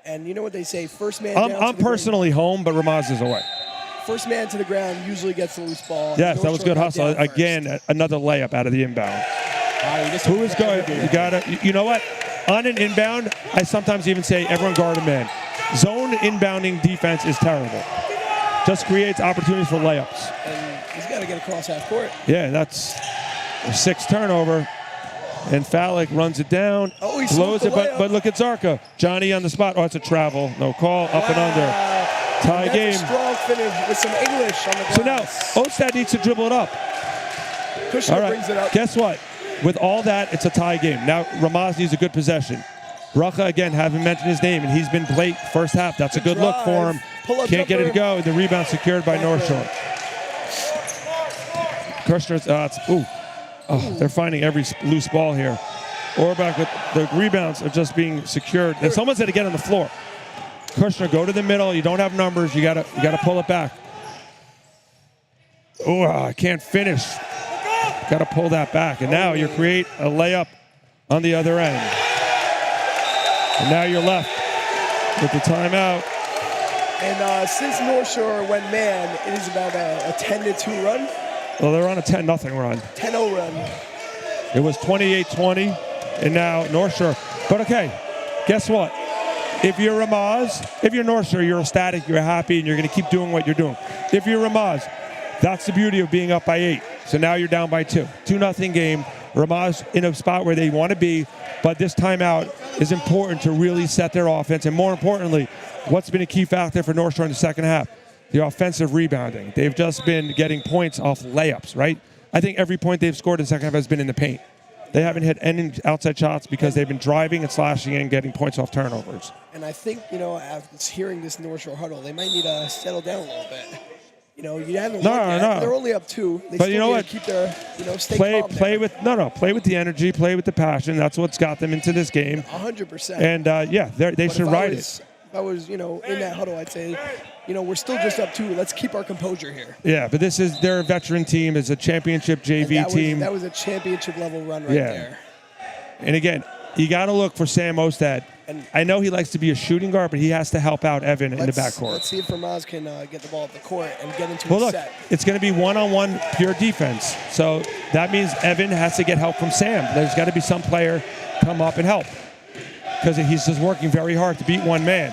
And you know what they say, first man down to I'm the personally home, but Ramaz is away. ground. First man to the ground usually gets the loose ball. Yes, North that was Shore good got hustle. down first. Again, another layup out of the inbound. Who is going? You gotta. You know what? On an inbound, I sometimes even say everyone guard a man. Zone inbounding defense is terrible. Just creates opportunities for layups. And he's got to get across half court. Yeah, that's a 6th turnover. And Fallick runs it down, Oh, he blows smoked it, the layup. but look at Zarka. Johnny on the spot. Oh, it's a travel. No call. Up and under. Tie That's game. a strong finish with some English on the glass. So now, Ostad needs to dribble it up. Kushner All right. brings it up. Guess what? With all that, it's a tie game. Now, Ramaz needs a good possession. Bracha, again, haven't mentioned his name, and he's been late first half. That's a good look for him. Pull-up Can't get it to jumper. go. The rebound secured by North Shore. Kushner's, they're finding every loose ball here. Orbach with the rebounds are just being secured. And someone's had to get on the floor. Kushner, go to the middle. You don't have numbers. You gotta pull it back. Oh, I can't finish. Got to pull that back. And now you create a layup on the other end. And now you're left with the timeout. And since North Shore went man, it is about a 10-2 run. Well, they're on a 10-0 run. 10-0 run. It was 28-20, and now North Shore. But okay, guess what? If you're Ramaz, if you're North Shore, you're ecstatic, you're happy, and you're going to keep doing what you're doing. If you're Ramaz, that's the beauty of being up by 8. So now you're down by 2. 2-0 game. RAMAZ in a spot where they want to be, but this timeout is important to really set their offense. And more importantly, what's been a key factor for North Shore in the second half? The offensive rebounding. They've just been getting points off layups, right? I think every point they've scored in the second half has been in the paint. They haven't hit any outside shots because they've been driving and slashing and getting points off turnovers. And I think, after hearing this North Shore huddle, they might need to settle down a little bit. You haven't No. They're only up 2. They But still you know need what? to keep their, stay Play calm there. with the energy, play with the passion. That's what's got them into this game. 100%. And they should ride it. If I was, in that huddle, I'd say, we're still just up 2. Let's keep our composure here. Yeah, but they're a veteran team. It's a championship JV team. That was a championship level run right there. And again, you got to look for Sam Ostad. And I know he likes to be a shooting guard, but he has to help out Evan in the backcourt. Let's see if RAMAZ can get the ball up the court and get into Well, the look, set. it's going to be one-on-one pure defense. So that means Evan has to get help from Sam. There's got to be some player come up and help because he's just working very hard to beat one man.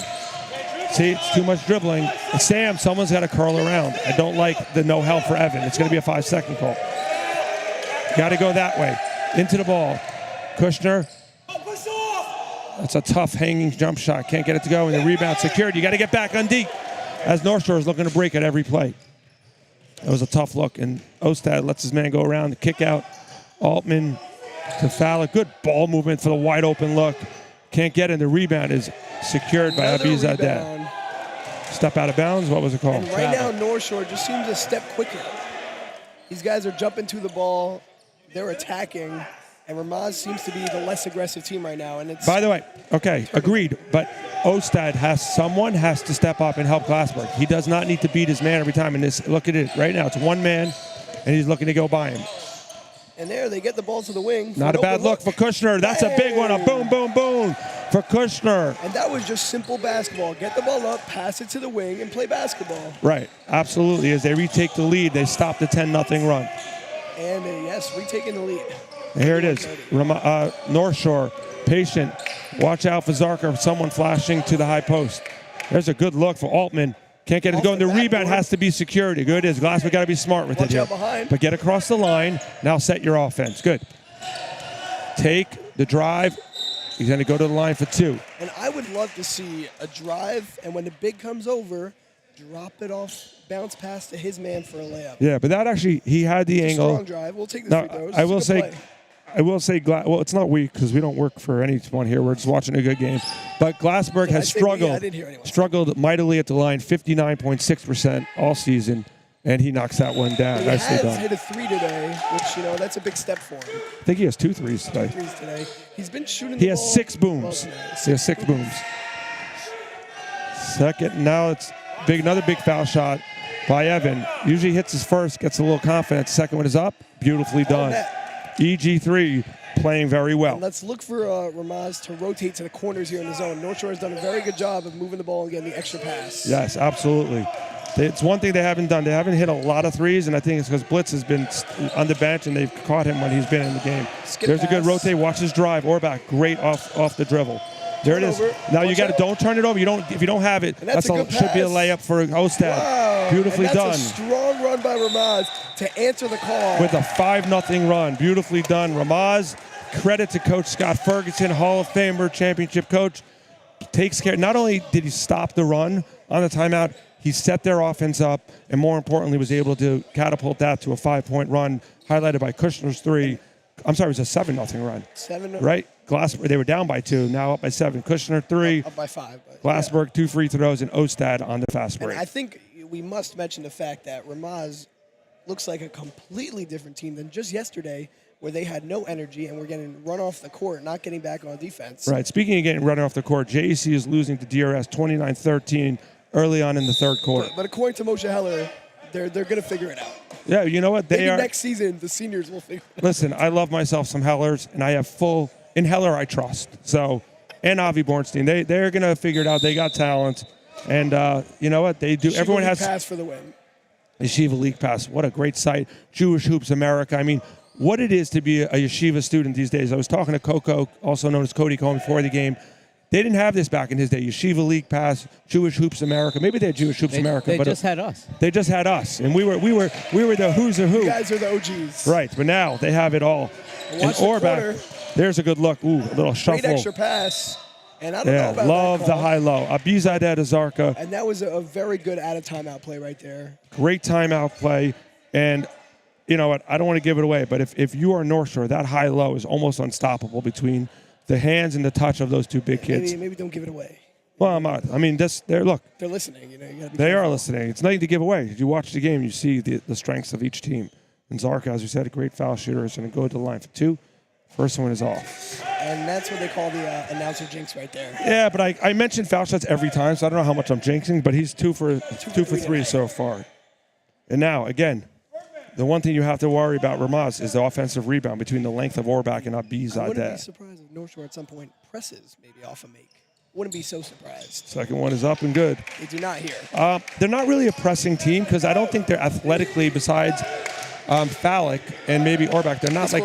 See, it's too much dribbling. And Sam, someone's got to curl around. I don't like the no help for Evan. It's going to be a 5-second call. Got to go that way. Into the ball. Kushner. That's a tough hanging jump shot. Can't get it to go. And the rebound secured. You got to get back on deep as North Shore is looking to break at every play. That was a tough look. And Ostad lets his man go around. The kick out. Altman to foul it. Good ball movement for the wide open look. Can't get in. The rebound is secured by Abizadeh. Step out of bounds. What was it called? And right now, North Shore just seems a step quicker. These guys are jumping to the ball. They're attacking. And RAMAZ seems to be the less aggressive team right now. And it's By the way, okay, agreed. But Ostad someone has to step up and help Glassberg. He does not need to beat his man every time. And look at it right now. It's one man, and he's looking to go by him. And there, they get the ball to the wing. Not a bad look for Kushner. That's a big one. A boom, boom, boom for Kushner. And that was just simple basketball. Get the ball up, pass it to the wing, and play basketball. Right, absolutely. As they retake the lead, they stop the 10-0 run. And yes, retaking the lead. And here it is. North Shore, patient. Watch out for Zarker. Someone flashing to the high post. There's a good look for Altman. Can't get it to go. And the rebound has to be secured. Good is. Glassberg got to be smart with it here. Watch out behind. But get across the line. Now set your offense. Good. Take the drive. He's going to go to the line for 2. And I would love to see a drive, and when the big comes over, drop it off, bounce pass to his man for a layup. Yeah, but that actually, he had the It's angle. a strong drive. We'll take this Now, free throws. I will It's a good say, play. well, it's not weak because we don't work for anyone here. We're just watching a good game. But Glassberg Did I has say we? I struggled, didn't hear anyone. struggled mightily at the line, 59.6% all season, and he knocks that one down. He Nicely has done. hit a 3 today, which, that's a big step for him. I think he has 2 threes today. Threes today. He's been shooting He the has ball 6 booms. well tonight. He has 6 booms. Second, now it's another big foul shot by Evan. Usually hits his first, gets a little confidence. Second one is up. Beautifully done. EG3 playing very well. And let's look for RAMAZ to rotate to the corners here in the zone. North Shore has done a very good job of moving the ball and getting the extra pass. Yes, absolutely. It's one thing they haven't done. They haven't hit a lot of threes, and I think it's because Blitz has been on the bench, and they've caught him when he's been in the game. There's a good rotate. Watch his drive. Orbach, great off the dribble. There it is. Now you got to don't turn it over. If you don't have it, that's a good should be a pass. layup for Ostad. Wow. Beautifully and done. that's a strong run by RAMAZ to answer the call. With a 5-0 run. Beautifully done. RAMAZ, credit to Coach Scott Ferguson, Hall of Famer, championship coach. Takes care. Not only did he stop the run on the timeout, he set their offense up, and more importantly, was able to catapult that to a 5-point run, highlighted by Kushner's 3. I'm sorry, it was a 7-0 run. 7. Right? Glassberg, they were down by 2, now up by 7. Kushner 3. Up by 5. But Glassberg 2 free throws, and Ostad on the fast break. And I think we must mention the fact that RAMAZ looks like a completely different team than just yesterday, where they had no energy and were getting run off the court, not getting back on defense. Right. Speaking of getting run off the court, JEC is losing to DRS 29-13 early on in the third quarter. But according to Moshe Heller, they're going to figure it out. Yeah, you know what? Maybe next season, the seniors will figure it out. Listen, I love myself some Hellers, and I have in Heller I trust. So, and Avi Bornstein, they're going to figure it out. They got talent. And you know what? They do. Yeshiva Everyone League has pass for the win. Yeshiva League Pass. What a great site. Jewish Hoops America. I mean, what it is to be a yeshiva student these days. I was talking to Coco, also known as Cody Cohen, before the game. They didn't have this back in his day. Yeshiva League Pass, Jewish Hoops America. Maybe they had Jewish Hoops America, They but just had us. They just had us, and we were the who's of who. You guys are the OGs. Right, but now they have it all. And Watch the corner. there's a good look. Ooh, a little shuffle. Great extra pass. And I don't know Yeah, about love that the call. high-low. Abizadeh to Zarka. And that was a very good out-of-timeout play right there. Great timeout play. And you know what? I don't want to give it away, but if you are North Shore, that high-low is almost unstoppable between the hands and the touch of those two big kids. Maybe don't give it away. Well, I'm not. I mean, look. They're listening. You know, you gotta be They careful. are listening. It's nothing to give away. If you watch the game, you see the strengths of each team. And Zarka, as we said, a great foul shooter, is going to go to the line for 2. First one is off. And that's what they call the announcer jinx right there. Yeah, but I mention foul shots every time, so I don't know how much I'm jinxing, but he's 2 for 3 so far. And now, again, the one thing you have to worry about RAMAZ is the offensive rebound between the length of Orbach and I wouldn't be Abizadeh. surprised if North Shore at some point presses maybe off a make. Wouldn't be so surprised. Second one is up and good. They do not hear. They're not really a pressing team because I don't think they're athletically, besides Phallic and maybe Orbach, they're not like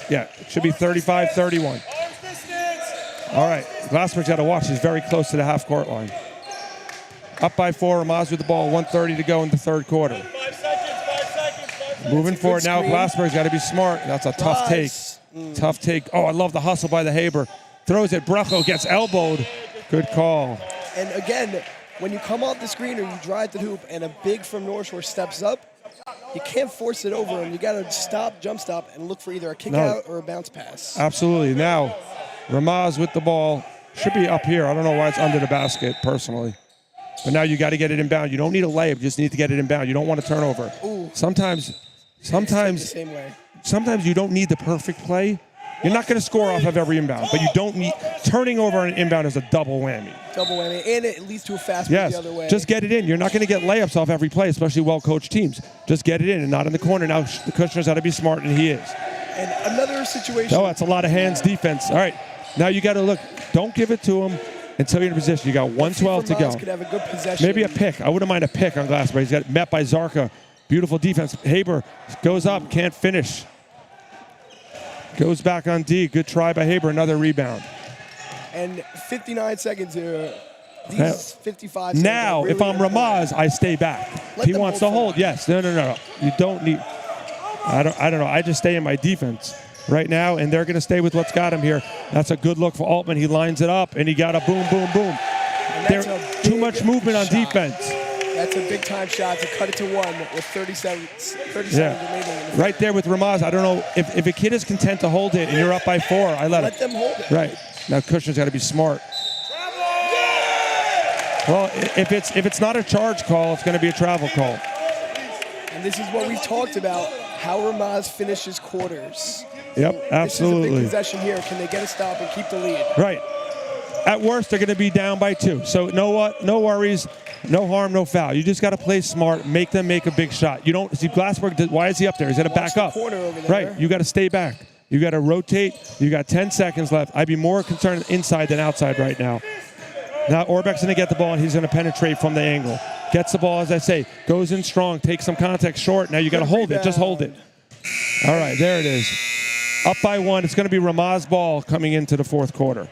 yeah, it should be 35-31. All right, Glassberg's got to watch. He's very close to the half-court line. Up by 4, RAMAZ with the ball, 1:30 to go in the third quarter. Moving forward now, Glassberg's got to be smart. That's a tough take. Tough take. Oh, I love the hustle by the Haber. Throws it. Brecho gets elbowed. Good call. And again, when you come off the screen or you drive the hoop and a big from North Shore steps up, you can't force it over him. You got to stop, jump stop, and look for either a kick out or a bounce pass. Absolutely. Now, RAMAZ with the ball. Should be up here. I don't know why it's under the basket, personally. But now you got to get it inbound. You don't need a layup. You just need to get it inbound. You don't want a turnover. Ooh. Sometimes The same way. you don't need the perfect play. You're not going to score off of every inbound, but you don't need turning over an inbound is a double whammy. Double whammy, and it leads to a fast break the other way. Just get it in. You're not going to get layups off every play, especially well-coached teams. Just get it in and not in the corner. Now the Kushner's got to be smart, and he is. And another situation. Oh, that's a lot of hands defense. All right, now you got to look. Don't give it to him until you're in position. You got 1:12 to go. Could have a good possession. Maybe a pick. I wouldn't mind a pick on Glassberg. He's got met by Zarka. Beautiful defense. Haber goes up, can't finish. Goes back on D. Good try by Haber. Another rebound. And 59 seconds here. These 55 seconds. Now, really if I'm RAMAZ, I stay back. He wants to hold. Yes. No. You don't need. I don't know. I just stay in my defense right now, and they're going to stay with what's got him here. That's a good look for Altman. He lines it up, and he got a boom, boom, boom. There's too much movement on defense. That's a big-time shot to cut it to 1 with 37 remaining. Right there with RAMAZ. I don't know if a kid is content to hold it and you're up by 4. I let them hold it. Right now, Kushner's got to be smart. Well, if it's not a charge call, it's going to be a travel call. And this is what we've talked about: how RAMAZ finishes quarters. Yep, absolutely. This is a big possession here. Can they get a stop and keep the lead? Right. At worst, they're going to be down by 2. So no worries. No harm, no foul. You just got to play smart, make them make a big shot. You don't see Glassberg. Why is he up there? He's got to back up. Corner over there. Right. You got to stay back. You got to rotate. You got 10 seconds left. I'd be more concerned inside than outside right now. Now Orbach's going to get the ball and he's going to penetrate from the angle. Gets the ball, as I say, goes in strong, takes some contact short. Now you got to hold it. Just hold it. All right, there it is. Up by 1. It's going to be RAMAZ ball coming into the fourth quarter.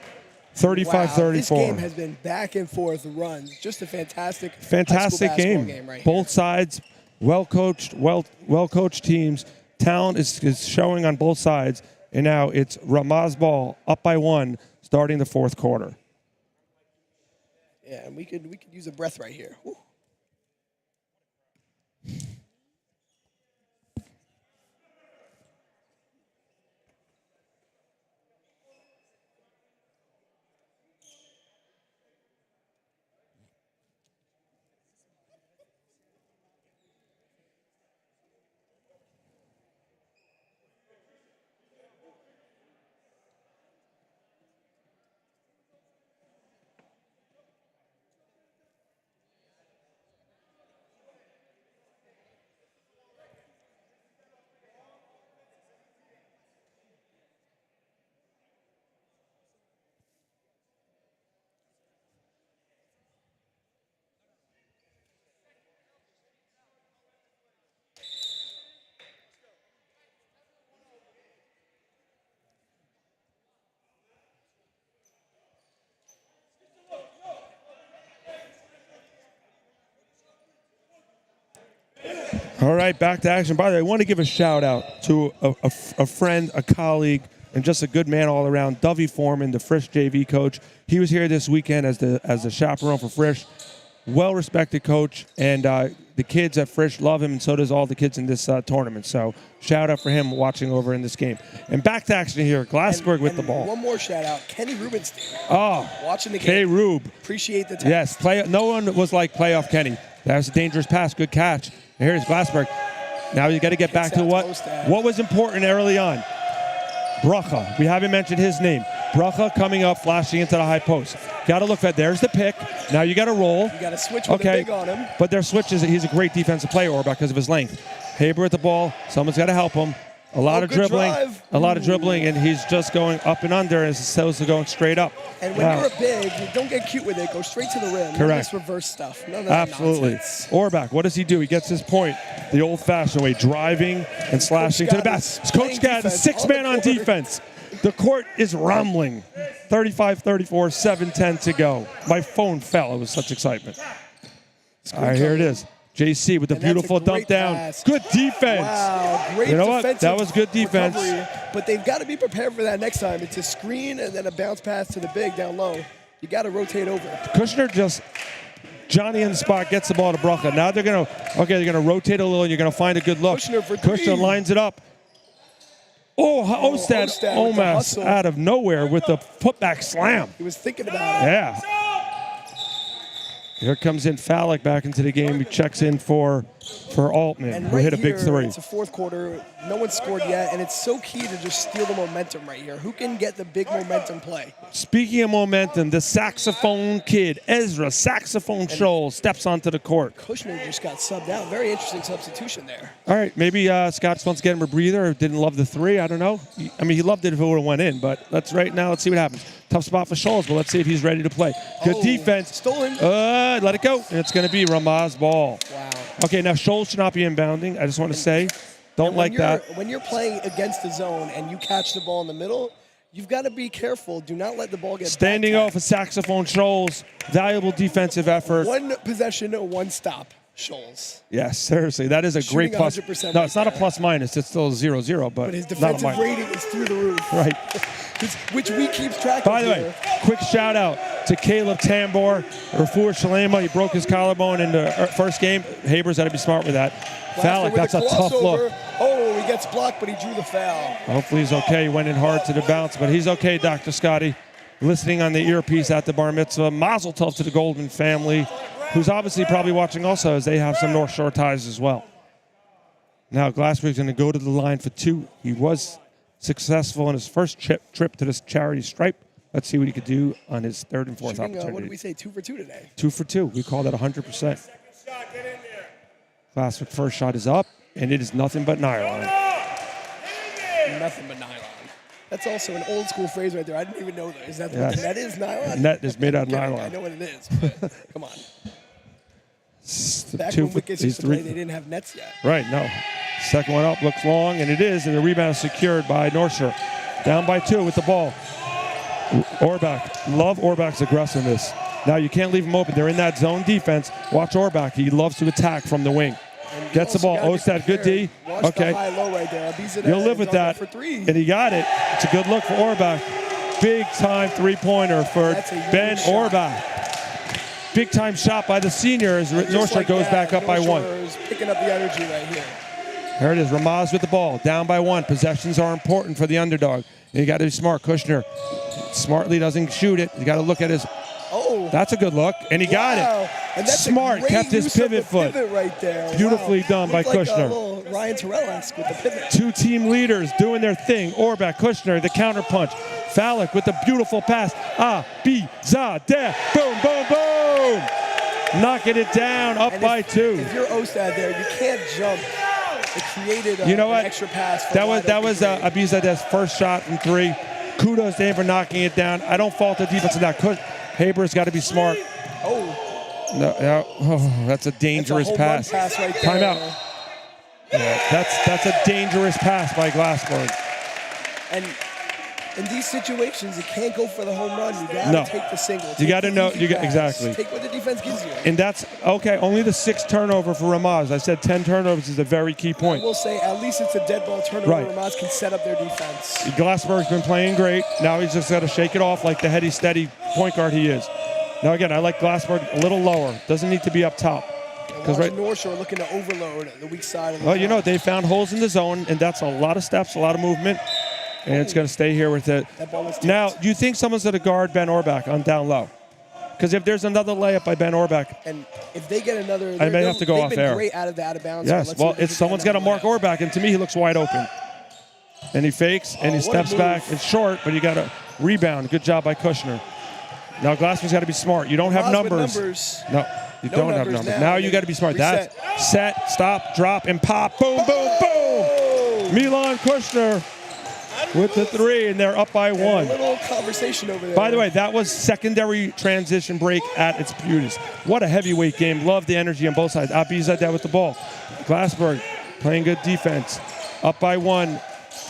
35-34. This game has been back and forth runs. Just a fantastic game. Right Both sides, well coached teams. Talent is showing on both sides. And now it's RAMAZ ball up by 1, starting the fourth quarter. Yeah, and we could use a breath right here. Woo. All right, back to action. By the way, I want to give a shout out to a friend, a colleague, and just a good man all around, Dovey Foreman, the Frisch JV coach. He was here this weekend as the chaperone for Frisch. Well-respected coach, and the kids at Frisch love him, and so does all the kids in this tournament. So shout out for him watching over in this game. And back to action here, Glassberg with the ball. One more shout out, Kenny Rubenstein. Oh, watching the game. K-Rube. Appreciate the time. Yes, no one was like playoff Kenny. That was a dangerous pass, good catch. And here's Glassberg. Now you got to get back to what was important early on. Bracha. We haven't mentioned his name. Bracha coming up, flashing into the high post. Got to look for that. There's the pick. Now you got to roll. You got to switch with a big on him. But their switch is he's a great defensive player, Orbach, because of his length. Haber at the ball. Someone's got to help him. A lot of dribbling. Drive. A lot of dribbling, and he's just going up and under as opposed to going straight up. And when you're a big, you don't get cute with it. Go straight to the rim. Correct. This reverse stuff. None of that Absolutely. nonsense. Orbach, what does he do? He gets his point the old-fashioned way, driving and slashing to the basket. Coach Gadd, six-man on defense. The court is rumbling. 35-34, 7:10 to go. My phone fell. It was such excitement. All right, here it is. JC with the beautiful dump down. Pass. Good defense. Wow, great You know what? defensive That was good defense. recovery, but they've got to be prepared for that next time. It's a screen and then a bounce pass to the big down low. You got to rotate over. Kushner just, Johnny in the spot, gets the ball to Bracha. Now they're going to rotate a little, and you're going to find a good look. Kushner lines it up. Ostad Omas out of nowhere with the putback slam. He was thinking about it. Yeah. Here comes in Fallick back into the game. He checks in for Altman, who hit a big three. It's a fourth quarter. No one scored yet, and it's so key to just steal the momentum right here. Who can get the big momentum play? Speaking of momentum, the saxophone kid, Ezra Saxophone Scholl, steps onto the court. Kushner just got subbed out. Very interesting substitution there. All right, maybe Scott just wants to get him a breather or didn't love the three. I don't know. I mean, he loved it if it would have went in, but let's see what happens. Tough spot for Scholes, but let's see if he's ready to play. Good defense. Stolen. Let it go. And it's going to be RAMAZ ball. Wow. Okay, now Scholes should not be inbounding. I just want to say, don't like that. When you're playing against the zone and you catch the ball in the middle, you've got to be careful. Do not let the ball get standing off a Saxophone Scholes. Valuable defensive effort. One possession, one stop. Scholes. Yes, seriously, that is a great plus. No, it's not a plus minus. It's still a 0-0, but his defensive rating is through the roof. Right. Which we keep track of. By the way, quick shout out to Caleb Tambor, Rafur Shalema. He broke his collarbone in the first game. Haber's got to be smart with that. Fallick, that's a tough look. Oh, he gets blocked, but he drew the foul. Hopefully he's okay. He went in hard to the bounce, but he's okay, Dr. Scotty. Listening on the earpiece at the bar mitzvah. Mazel tov to the Goldman family, who's obviously probably watching also, as they have some North Shore ties as well. Now Glassberg's going to go to the line for two. He was successful in his first trip to this charity stripe. Let's see what he could do on his third and fourth opportunity. What did we say, 2 for 2 today? 2 for 2. We call that 100%. Glassberg first shot is up, and it is nothing but nylon. Nothing but nylon. That's also an old school phrase right there. I didn't even know that. Is that what the net is, nylon? Net is made out of nylon. I know what it is, but come on. Back when Wickets used to play, they didn't have nets yet. Right, no. Second one up looks long, and it is, and the rebound is secured by North Shore. Down by 2 with the ball. Orbach. Love Orbach's aggressiveness. Now you can't leave him open. They're in that zone defense. Watch Orbach. He loves to attack from the wing. Gets the ball. Ostad, good D. Okay. High-low right there. You'll live with that. And he got it. It's a good look for Orbach. Big-time three-pointer for Ben Orbach. Big-time shot by the senior as North Shore goes back up by 1. Picking up the energy right here. There it is. RAMAZ with the ball. Down by 1. Possessions are important for the underdog. And you got to be smart. Kushner smartly doesn't shoot it. You got to look at his. Oh. That's a good look. And he got it. And that's smart. Kept his pivot foot. Pivot right there. Beautifully done by Kushner. Like Ryan Terrell-esque with the pivot. 2 team leaders doing their thing. Orbach, Kushner, the counter punch. Fallick with the beautiful pass. Abizadeh. Boom, boom, boom. Knocking it down, up by 2. If you're Ostad there, you can't jump. It created you know what? An extra pass. That was Abizadeh's first shot from 3. Kudos to him for knocking it down. I don't fault the defense of that. Haber's got to be smart. Oh, that's a dangerous pass. Right Timeout. Yeah, that's a dangerous pass by Glassberg. And In these situations, you can't go for the home run. You gotta take the single. You got to know. Exactly. Take what the defense gives you. And that's okay. Only the 6th turnover for RAMAZ. I said 10 turnovers is a very key point. I will say at least it's a dead ball turnover. Right. RAMAZ can set up their defense. Glassberg's been playing great. Now he's just got to shake it off like the heady, steady point guard he is. Now again, I like Glassberg a little lower. Doesn't need to be up top. Because North Shore looking to overload the weak side of the well, they found holes in the zone, and that's a lot of steps, a lot of movement. And it's going to stay here with it. Now, do you think someone's going to guard Ben Orbach on down low? Because if there's another layup by Ben Orbach, and if they get another, I may have to go off air. air. Great out of bounds. Yes, well, someone's got to mark Orbach, and to me, he looks wide open. And he fakes, and he steps back. It's short, but you got to rebound. Good job by Kushner. Now, Glassman's got to be smart. You don't have numbers. No, you don't have numbers. Now you got to be smart. That's set, stop, drop, and pop. Boom, boom, boom. Milan Kushner with the 3, and they're up by 1. A little conversation over there. By the way, that was secondary transition break at its beauties. What a heavyweight game. Love the energy on both sides. Abizadeh with the ball. Glassberg playing good defense. Up by 1.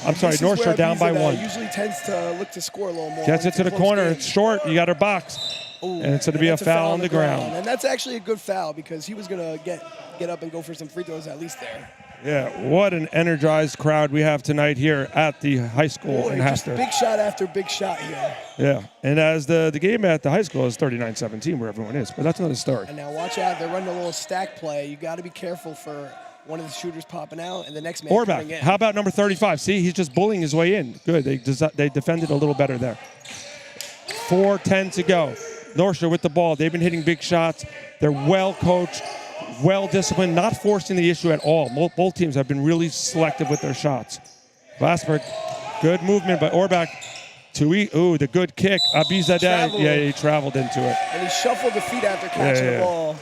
I'm sorry, North Shore down by 1. Usually tends to look to score a little more. Gets it to the corner. It's short. You got her box. Ooh, and it's going to be a foul on the ground. And that's actually a good foul because he was going to get up and go for some free throws at least there. Yeah, what an energized crowd we have tonight here at the high school in Hester. Big shot after big shot here. Yeah, and as the game at the high school is 39-17 where everyone is, but that's another story. And now watch out. They're running a little stack play. You got to be careful for one of the shooters popping out and the next man coming in. How about number 35? See, he's just bullying his way in. Good. They defended a little better there. 4:10 to go. North Shore with the ball. They've been hitting big shots. They're well coached, well disciplined, not forcing the issue at all. Both teams have been really selective with their shots. Glassberg, good movement by Orbach. Ooh, the good kick. Abizadeh, yeah, he traveled into it. And he shuffled the feet after catching the ball.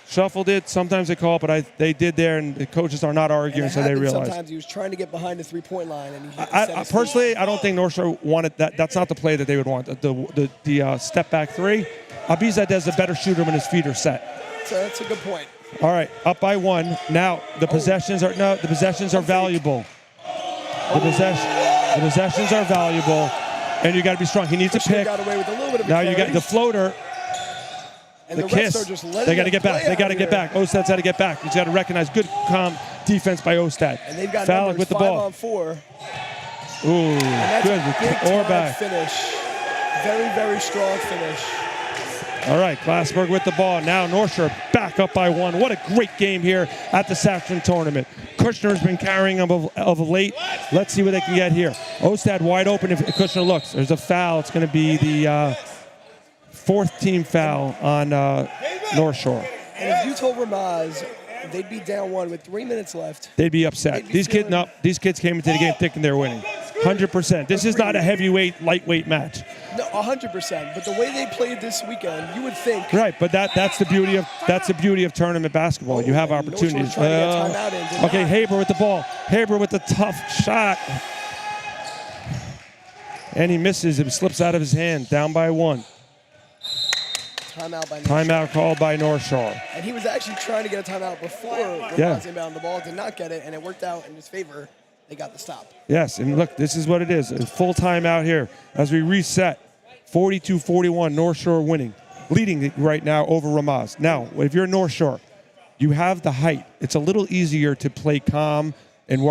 Shuffled it. Sometimes they call it, but they did there, and the coaches are not arguing, so they realize. Sometimes he was trying to get behind the three-point line, and he personally, I don't think North Shore wanted that. That's not the play that they would want. The step back 3. Abizadeh is a better shooter when his feet are set. So that's a good point. All right, up by 1. Now the possessions are valuable. The possessions are valuable, and you got to be strong. He needs a pick. Got away with a little bit of now you got the floater. And the kiss. They got to get back. They got to get back. Ostad's got to get back. He's got to recognize good, calm defense by Ostad. And they've got Fallon with the ball. 5 on 4. Ooh, good. Big finish. Very, very strong finish. All right, Glassberg with the ball. Now North Shore back up by 1. What a great game here at the Satran tournament. Kushner's been carrying them of late. Let's see what they can get here. Ostad wide open if Kushner looks. There's a foul. It's going to be the 4th team foul on North Shore. And if you told RAMAZ they'd be down 1 with 3 minutes left, they'd be upset. These kids came into the game thinking they're winning. 100%. This is not a heavyweight, lightweight match. No, 100%. But the way they played this weekend, you would think. Right, but that's the beauty of tournament basketball. You have opportunities. Okay, Haber with the ball. Haber with the tough shot. And he misses. It slips out of his hand. Down by 1. Timeout called by North Shore. And he was actually trying to get a timeout before RAMAZ inbound the ball. Did not get it, and it worked out in his favor. They got the stop. Yes, and look, this is what it is. A full timeout here as we reset. 42-41, North Shore winning. Leading right now over RAMAZ. Now, if you're North Shore, you have the height. It's a little easier to play calm and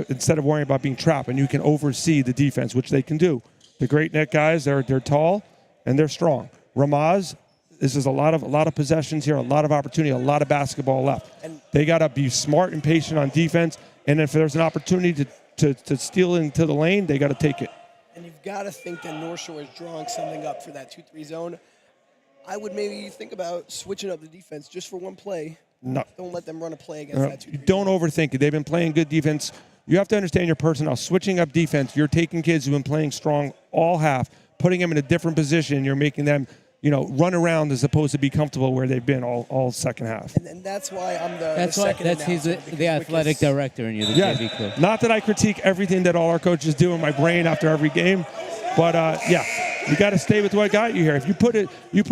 instead of worrying about being trapped, and you can oversee the defense, which they can do. The Great Neck guys, they're tall and they're strong. RAMAZ, this is a lot of possessions here, a lot of opportunity, a lot of basketball left. And they got to be smart and patient on defense. And if there's an opportunity to steal into the lane, they got to take it. And you've got to think that North Shore is drawing something up for that 2-3 zone. I would maybe think about switching up the defense just for one play. No. Don't let them run a play against that 2-3 Don't overthink it. They've been playing good defense. You have to understand your personnel. Switching up defense, you're taking kids who've been playing strong all half, putting them in a different position. You're making them run around as opposed to be comfortable where they've been all second half. And that's why I'm the second That's he's the athletic director and you're the JV coach. Not that I critique everything that all our coaches do in my brain after every game, but you got to stay with what got you here. If you put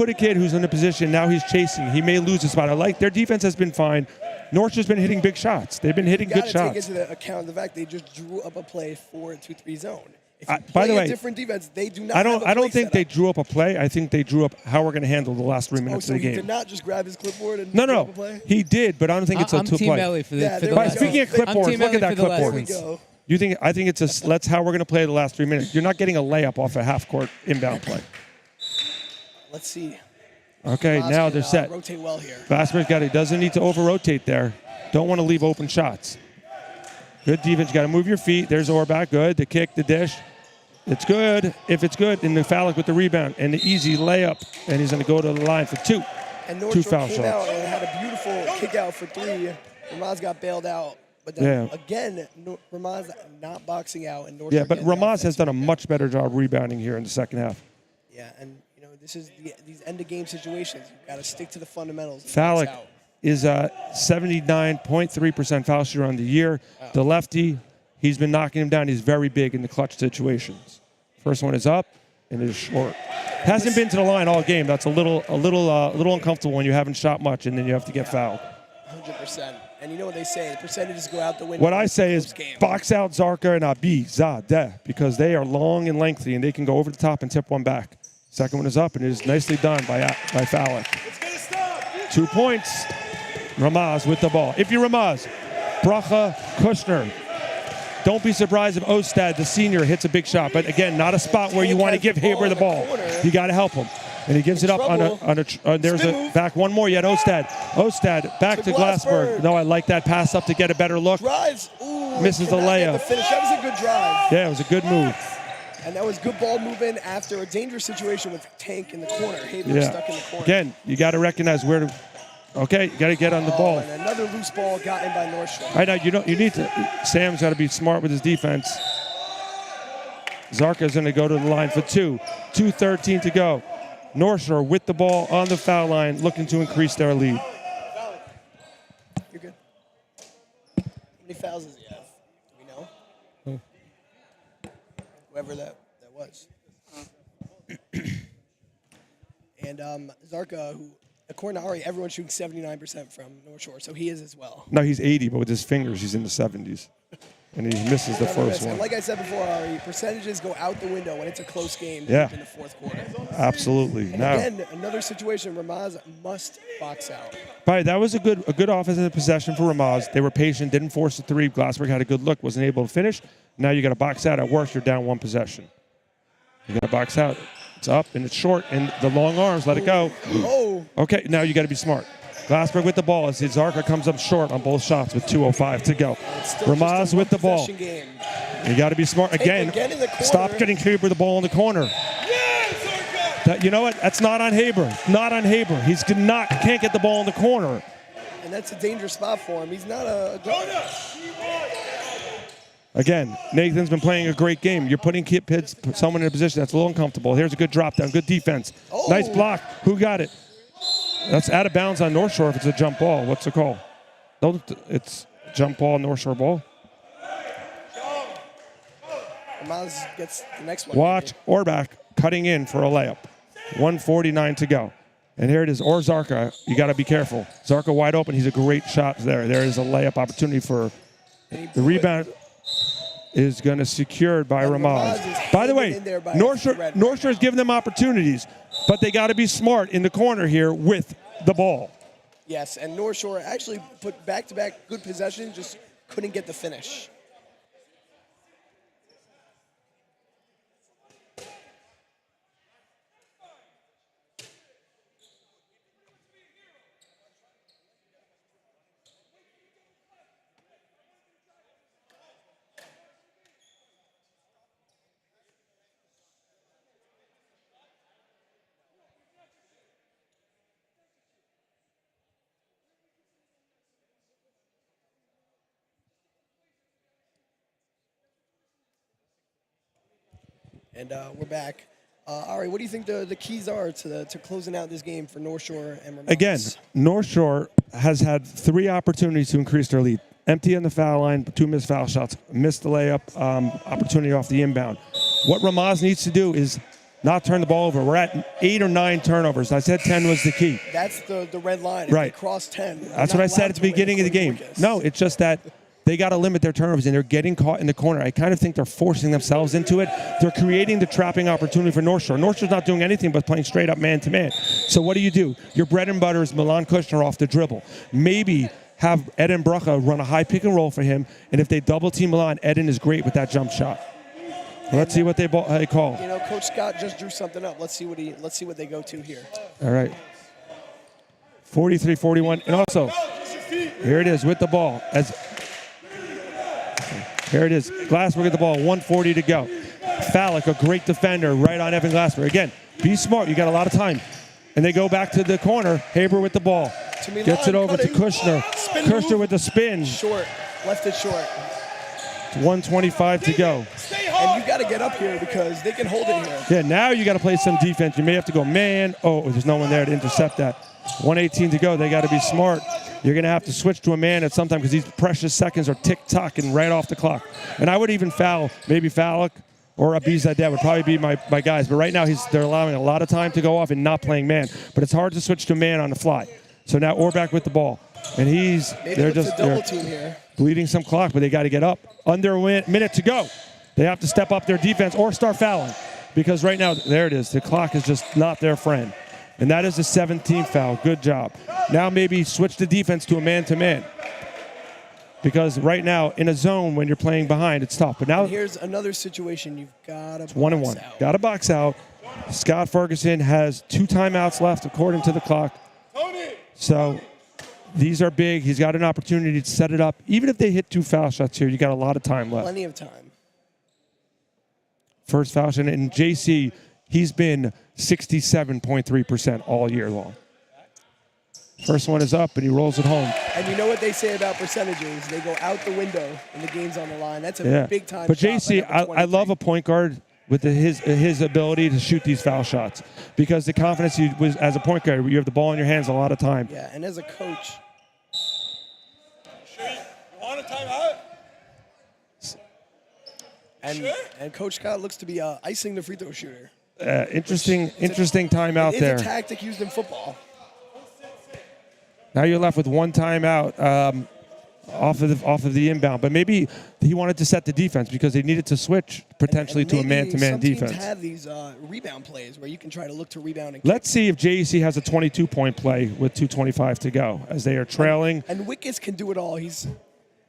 a kid who's in a position, now he's chasing, he may lose a spot. I like their defense has been fine. North Shore's been hitting big shots. They've been hitting good shots. You got to take into account the fact they just drew up a play for a 2-3 zone. By the way, different defense, they do not. I have a don't think they setup. drew up a play. I think they drew up how we're going to handle the last 3 minutes so of the he game. did not just grab his clipboard and No, draw no, up a play? he did, but I don't think it's a I'm two-play. Team Ellie for the, Yeah, for the there By we last go. speaking of I'm clipboards, Team look at Ellie that for the last clipboard. There we go. You think? I think it's a. That's how we're going to play the last 3 minutes. You're not getting a layup off a half-court inbound play. Let's see. Okay, Hamas now can, they're set. rotate well here. Vasquez got it. Doesn't need to over-rotate there. Don't want to leave open shots. Good defense. Got to move your feet. There's Orbach. Good. The kick, the dish. It's good. If it's good, and the Falik with the rebound and the easy layup, and he's going to go to the line for two. And Two North Shore foul came shots. out and had a beautiful kick out for three. RAMAZ got bailed out. But then again, RAMAZ not boxing out. And North Yeah, Shore but getting the RAMAZ has offensive done a rebound. much better job rebounding here in the second half. Yeah, and this is these end of game situations. You've got to stick to the fundamentals. Falik is 79.3% foul shooter on the year. The lefty, he's been knocking him down. He's very big in the clutch situations. First one is up, and it is short. Hasn't been to the line all game. That's a little uncomfortable when you haven't shot much, and then you have to get fouled. 100%. And you know what they say, the percentages go out the window. What I say is box out Zarka and Abi Zadeh because they are long and lengthy, and they can go over the top and tip one back. Second one is up, and it is nicely done by Falik. 2 points. RAMAZ with the ball. If you're RAMAZ, Bracha, Kushner. Don't be surprised if Ostad, the senior, hits a big shot. But again, not a spot where you want to give Haber the ball. You got to help him. And he gives it up there's a back one more yet. Ostad back to Glassberg. No, I like that pass up to get a better look. Drives. Ooh, Misses the layup. The finish. That was a good drive. Yeah, it was a good move. And that was good ball movement after a dangerous situation with Tank in the corner. Haber was stuck in the corner. Again, you got to recognize where to. Okay, you got to get on the ball. And another loose ball got in by North Shore. I know you need to. Sam's got to be smart with his defense. Zarka's going to go to the line for two. 2:13 to go. North Shore with the ball on the foul line, looking to increase their lead. You're good. How many fouls does he have? Do we know? Whoever that was. And Zarka, who, according to Ari, everyone's shooting 79% from North Shore, so he is as well. No, he's 80, but with his fingers, he's in the 70s. And he misses the first one. And like I said before, Ari, percentages go out the window when it's a close game in the fourth quarter. Absolutely. And again, another situation, RAMAZ must box out. Right, that was a good offensive possession for RAMAZ. They were patient, didn't force the three. Glassberg had a good look, wasn't able to finish. Now you got to box out. At worst, you're down one possession. You got to box out. It's up and it's short, and the long arms, let it go. Oh. Okay, now you got to be smart. Glassberg with the ball as Zarka comes up short on both shots with 2:05 to go. RAMAZ with the ball. Game. You got to be smart. Again, stop getting Haber the ball in the corner. You know what? That's not on Haber. Not on Haber. He can't get the ball in the corner. And that's a dangerous spot for him. He's not a Again, Nathan's been playing a great game. You're putting someone in a position that's a little uncomfortable. Here's a good drop down, good defense. Oh. Nice block. Who got it? That's out of bounds on North Shore if it's a jump ball. What's the call? No, it's jump ball, North Shore ball. RAMAZ gets the next one. Watch Orbach cutting in for a layup. 1:49 to go. And here it is. Or Zarka. You got to be careful. Zarka wide open. He's a great shot there. There is a layup opportunity for the rebound. Is going to secured by RAMAZ. By the way, North Shore is giving them opportunities, but they got to be smart in the corner here with the ball. Yes, and North Shore actually put back-to-back good possession, just couldn't get the finish. And we're back. Ari, what do you think the keys are to closing out this game for North Shore and RAMAZ? Again, North Shore has had 3 opportunities to increase their lead. Empty on the foul line, 2 missed foul shots, missed the layup, opportunity off the inbound. What RAMAZ needs to do is not turn the ball over. We're at 8 or 9 turnovers. I said 10 was the key. That's the red line. Right. If they cross 10. That's what I said at the beginning of the game. No, it's just that they got to limit their turnovers, and they're getting caught in the corner. I kind of think they're forcing themselves into it. They're creating the trapping opportunity for North Shore. North Shore's not doing anything but playing straight up man-to-man. So what do? Your bread and butter is Milan Kushner off the dribble. Maybe have Eden Brucha run a high pick and roll for him, and if they double team Milan, Eden is great with that jump shot. Let's see what they call. You know, Coach Scott just drew something up. Let's see what they go to here. All right. 43-41, and also here it is with the ball. Here it is. Glassberg at the ball. 1:40 to go. Fallick, a great defender, right on Evan Glassberg. Again, be smart. You got a lot of time. And they go back to the corner. Haber with the ball. Gets it over to Kushner. Kushner with the spin. Short. Left it short. 1:25 to go. And you got to get up here because they can hold it here. Yeah, now you got to play some defense. You may have to go man. Oh, there's no one there to intercept that. 1:18 to go. They got to be smart. You're going to have to switch to a man at some time because these precious seconds are tick-tocking right off the clock. And I would even foul, maybe Fallick or Abizadeh would probably be my guys. But right now they're allowing a lot of time to go off and not playing man. But it's hard to switch to man on the fly. So now Orbach with the ball. And they're double team here. Bleeding some clock, but they got to get up. Under a minute to go. They have to step up their defense or start fouling. Because right now, there it is. The clock is just not their friend. And that is the 17th foul. Good job. Now maybe switch the defense to a man-to-man. Because right now, in a zone, when you're playing behind, it's tough. But now and here's another situation you've got to box 1-1. out. Got to box out. Scott Ferguson has 2 timeouts left according to the clock. So these are big. He's got an opportunity to set it up. Even if they hit 2 foul shots here, you got a lot of time left. Plenty of time. First foul shot. And JC, he's been 67.3% all year long. First one is up, and he rolls it home. And you know what they say about percentages? They go out the window, and the game's on the line. That's a big time But shot. JC, I love a point guard with his ability to shoot these foul shots because the confidence as a point guard, you have the ball in your hands a lot of time. Yeah, and as a coach. And Coach Scott looks to be icing the free throw shooter. Interesting timeout there. It's a tactic used in football. Now you're left with 1 timeout off of the inbound, but maybe he wanted to set the defense because they needed to switch potentially to a man-to-man defense. Teams have these rebound plays where you can try to look to rebound. And Let's see if JEC has a 22-point play with 2:25 to go as they are trailing. And Wickets can do it all. He's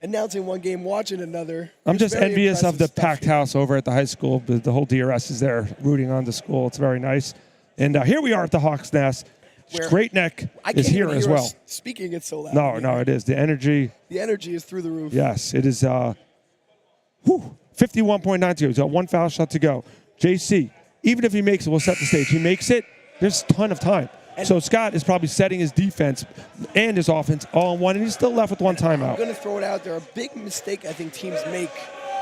announcing one game, watching another. I'm just envious of the packed house over at the high school. The whole DRS is there rooting on the school. It's very nice. And here we are at the Hawks' Nest. Great Neck is here as well. Speaking, it's so loud. No, it is. The energy. The energy is through the roof. Yes, it is. 51.92. He's got 1 foul shot to go. JC, even if he makes it, we'll set the stage. He makes it, there's a ton of time. So Scott is probably setting his defense and his offense all in one, and he's still left with 1 timeout. I'm going to throw it out there. A big mistake I think teams make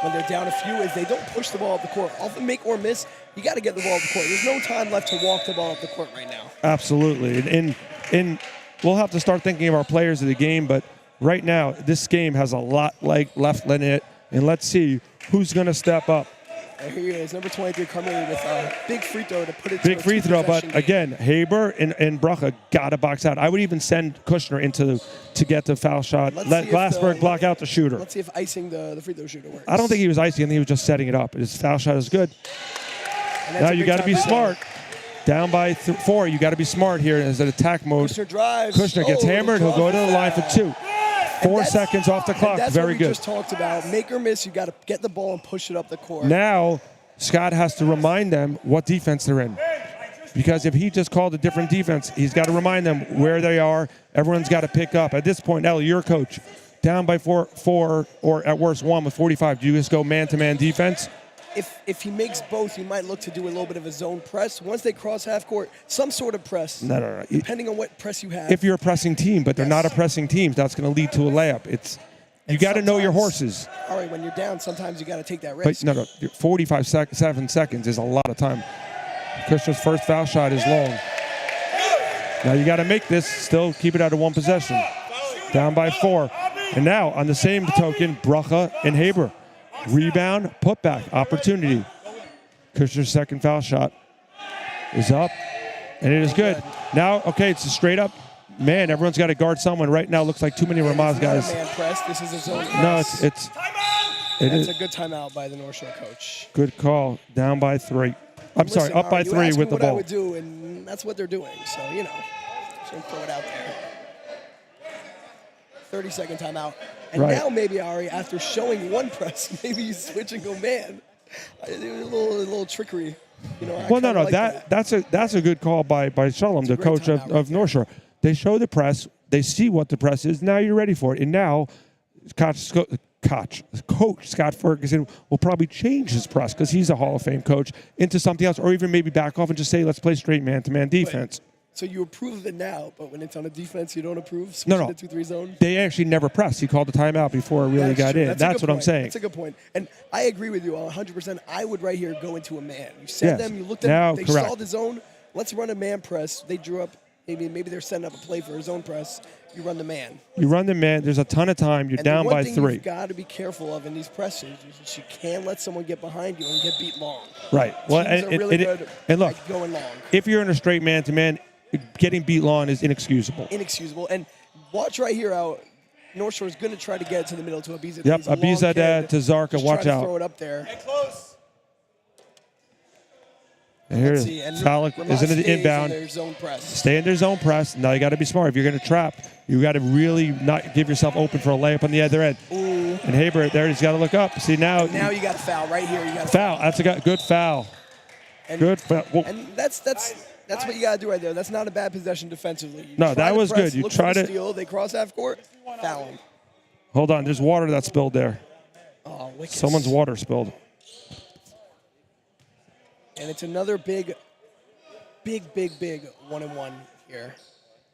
when they're down a few is they don't push the ball up the court. Often make or miss, you got to get the ball up the court. There's no time left to walk the ball up the court right now. Absolutely. And we'll have to start thinking of our players of the game, but right now this game has a lot left in it, and let's see who's going to step up. And here he is, number 23, coming in with a big free throw to put it Big to a free throw, but game. again, Haber and Brucha got to box out. I would even send Kushner to get the foul shot. Let Glassberg block out the shooter. Let's see if icing the free throw shooter works. I don't think he was icing. I think he was just setting it up. His foul shot is good. Now you got to be smart. Down by 4, you got to be smart here as an attack mode. Kushner drives. Kushner gets hammered. He'll go to the line for 2. 4 seconds off the clock. That's Very what we good. just talked about. Make or miss, you got to get the ball and push it up the court. Now Scott has to remind them what defense they're in. Because if he just called a different defense, he's got to remind them where they are. Everyone's got to pick up. At this point, Ellie, you're coach. Down by 4, or at worst 1 with 45. Do you just go man-to-man defense? If he makes both, you might look to do a little bit of a zone press. Once they cross half court, some sort of press. No. Depending on what press you have. If you're a pressing team, but they're not a pressing team, that's going to lead to a layup. You got to know your horses. All right, when you're down, sometimes you got to take that risk. But 7 seconds is a lot of time. Kushner's first foul shot is long. Now you got to make this, still keep it out of 1 possession. Down by 4. And now, on the same token, Brucha and Haber. Rebound, putback, opportunity. Kushner's second foul shot is up, and it is good. Now, okay, it's a straight up man, everyone's got to guard someone. Right now, looks like too many RAMAZ guys. Not a man press. This is a zone press. No, It's a good timeout by the North Shore coach. Good call. Down by 3. I'm sorry, up by 3 with the what ball. I would do, and that's what they're doing. So, you know, just gonna throw it out there. 30-second timeout. And now maybe, Ari, after showing one press, maybe he's switching to man. A little trickery. You know, Well, no, like that's a good call by Shalom, the coach of North Shore. They show the press. They see what the press is. Now you're ready for it. And now Coach Scott Ferguson will probably change his press because he's a Hall of Fame coach into something else, or even maybe back off and just say, let's play straight man-to-man defense. So you approve of it now, but when it's on a defense, you don't approve? No. To 2-3 zone? They actually never pressed. He called the timeout before it really got in. That's what I'm saying. That's a good point. And I agree with you 100%. I would right here go into a man. You send them, you looked at them, they saw the zone. Let's run a man press. They drew up, maybe they're setting up a play for a zone press. You run the man. You run the man. There's a ton of time. You're down by 3. The one thing you've got to be careful of in these presses is you can't let someone get behind you and get beat long. Right. Well, Teams are really good and look, at going long. If you're in a straight man-to-man, getting beat long is inexcusable. And watch right here out. North Shore is going to try to get to the middle to Abizadeh. Yep, Abizadeh to Zarka. Watch out. Throw it up there. Get close. And here it is. Falik is in the inbound. Stay in their zone press. Now you got to be smart. If you're going to trap, you got to really not give yourself open for a layup on the other end. Ooh. And Haber, there he's got to look up. See now. Now you got to foul right here. You got foul. That's a good foul. Good foul. And that's what you got to do right there. That's not a bad possession defensively. No, that was good. You try to steal. They cross half court. Foul him. Hold on. There's water that spilled there. Oh, wicked. Someone's water spilled. And it's another big 1-and-1 here.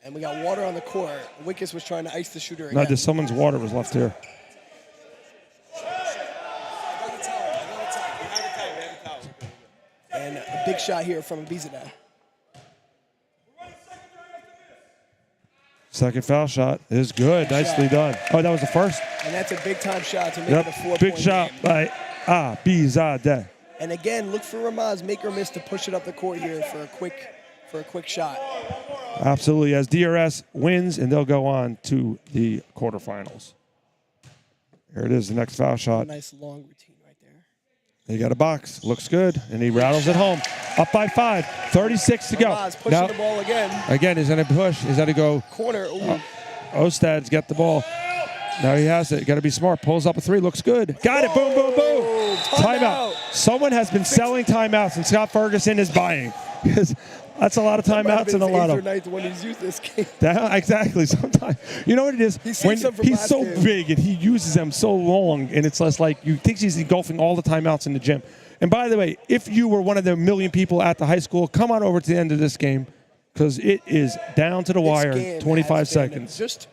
And we got water on the court. Wickes was trying to ice the shooter again. No, just someone's water was left here. And a big shot here from Abizadeh. Second foul shot is good. Nicely done. Oh, that was the first? And that's a big-time shot to make it a 4-point Big shot by Abizadeh. And again, look for RAMAZ, make or miss to push it up the court here for a quick shot. Absolutely, as DRS wins, and they'll go on to the quarterfinals. Here it is, the next foul shot. Nice long routine right there. He got a box, looks good, and he rattles it home. Up by 5, 36 to go. RAMAZ pushing the ball again. Again, he's going to push. He's going to go. Corner. Ostad's got the ball. Now he has it. Got to be smart. Pulls up a 3. Looks good. Got it. Boom, boom, boom. Timeout. Someone has been selling timeouts, and Scott Ferguson is buying. That's a lot of timeouts and a lot of. Ninth when he's used this game. Exactly. Sometimes you know what it is. He's so big and he uses them so long, and it's less like you think he's engulfing all the timeouts in the gym. And by the way, if you were one of the million people at the high school, come on over to the end of this game because it is down to the wire. 25 seconds. Just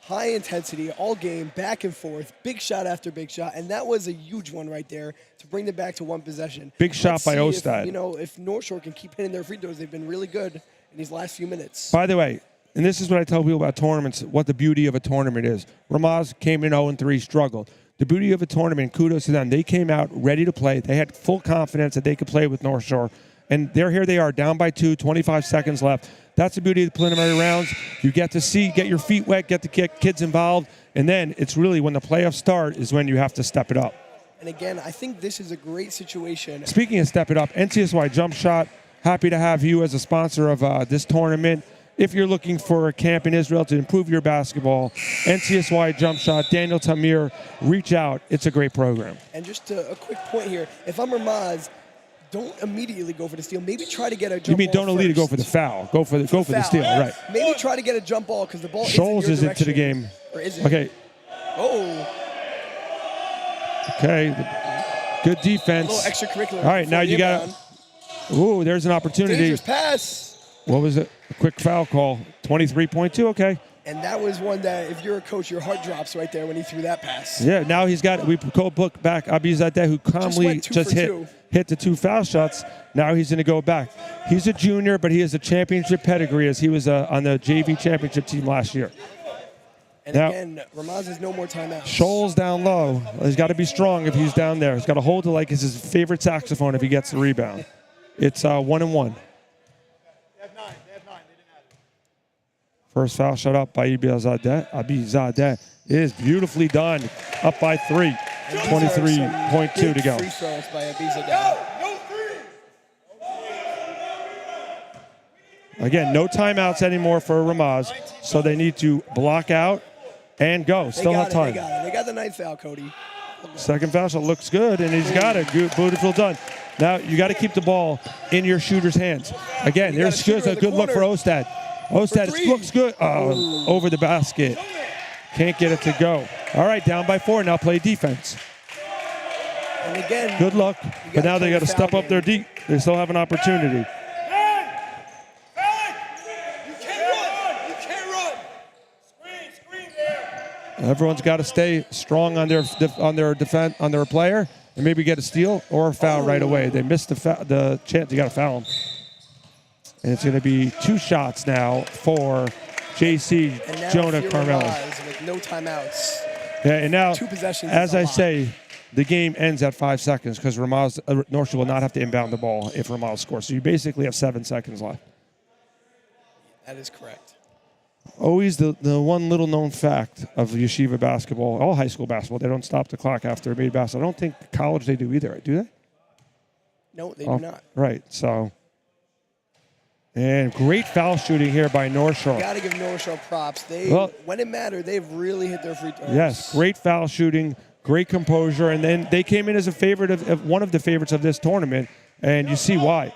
high intensity all game, back and forth, big shot after big shot, and that was a huge one right there to bring them back to one possession. Big shot by Ostad. If North Shore can keep hitting their free throws, they've been really good in these last few minutes. By the way, and this is what I tell people about tournaments, what the beauty of a tournament is. RAMAZ came in 0-3, struggled. The beauty of a tournament, kudos to them, they came out ready to play. They had full confidence that they could play with North Shore. And here they are, down by 2, 25 seconds left. That's the beauty of the preliminary rounds. You get to see, get your feet wet, get the kids involved, and then it's really when the playoffs start is when you have to step it up. And again, I think this is a great situation. Speaking of step it up, NCSY Jump Shot, happy to have you as a sponsor of this tournament. If you're looking for a camp in Israel to improve your basketball, NCSY Jump Shot, Daniel Tamir, reach out. It's a great program. And just a quick point here. If I'm RAMAZ, don't immediately go for the steal. Maybe try to get a jump ball. You mean don't immediately go for the foul. Go for the steal, right. Maybe try to get a jump ball because the ball Scholes is into the game. Or is it? Okay. Oh. Okay. Good defense. A little extracurricular. All right, now you got ooh, there's an opportunity. Dangerous pass. What was it? A quick foul call. 23.2, okay. And that was one that, if you're a coach, your heart drops right there when he threw that pass. Yeah, now he's got, we go book back Abizadeh, who calmly just hit the 2 foul shots. Now he's going to go back. He's a junior, but he has a championship pedigree as he was on the JV championship team last year. And now, again, RAMAZ has no more timeouts. Scholes down low. He's got to be strong if he's down there. He's got to hold it like it's his favorite saxophone if he gets the rebound. It's 1-1. First foul shot up by Abizadeh is beautifully done. Up by 3. 23.2 to go. Free throws by Abizadeh. Again, no timeouts anymore for RAMAZ, so they need to block out and go. Still have time. They got the ninth foul, Cody. Second foul shot looks good, and he's got it. Good, beautiful done. Now, you got to keep the ball in your shooter's hands. Again, there's a good look for Ostad. Ostad looks good. Over the basket. Can't get it to go. All right, down by 4. Now play defense. And again, good luck. But now they got to step up their deep. They still have an opportunity. Everyone's got to stay strong on their defense, on their player, and maybe get a steal or a foul right away. They missed the chance. You got to foul them. And it's going to be 2 shots now for JC Jonah Carmelis. With no timeouts. Yeah, and now, 2 possessions. As I say, the game ends at 5 seconds because North Shore will not have to inbound the ball if RAMAZ scores. So you basically have 7 seconds left. That is correct. Always the one little known fact of yeshiva basketball, all high school basketball, they don't stop the clock after a made basket. I don't think college they do either, do they? No, they do not. Right, so. And great foul shooting here by North Shore. You got to give North Shore props. When it mattered, they've really hit their free throws. Yes, great foul shooting, great composure, and then they came in as a favorite of one of the favorites of this tournament, and you see why.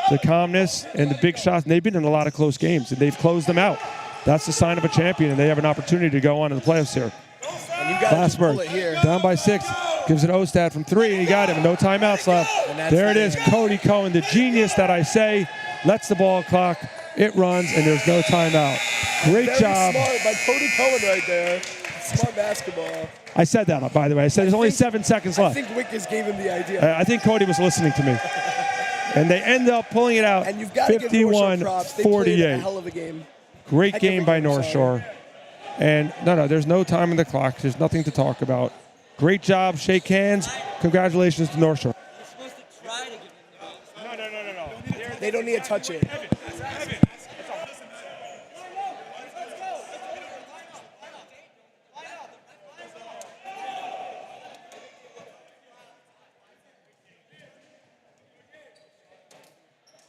The calmness and the big shots, and they've been in a lot of close games, and they've closed them out. That's the sign of a champion, and they have an opportunity to go on in the playoffs here. Glassberg, down by 6, gives it Ostad from 3, and he got him. No timeouts left. There it is, Cody Cohen, the genius that I say, lets the ball clock. It runs, and there's no timeout. Great job. Smart by Cody Cohen right there. Smart basketball. I said that, by the way. I said there's only 7 seconds left. I think Wickers gave him the idea. I think Cody was listening to me. And they end up pulling it out 51-48. A hell of a game. Great game by North Shore. And no, there's no time on the clock. There's nothing to talk about. Great job. Shake hands. Congratulations to North Shore. They don't need to touch it.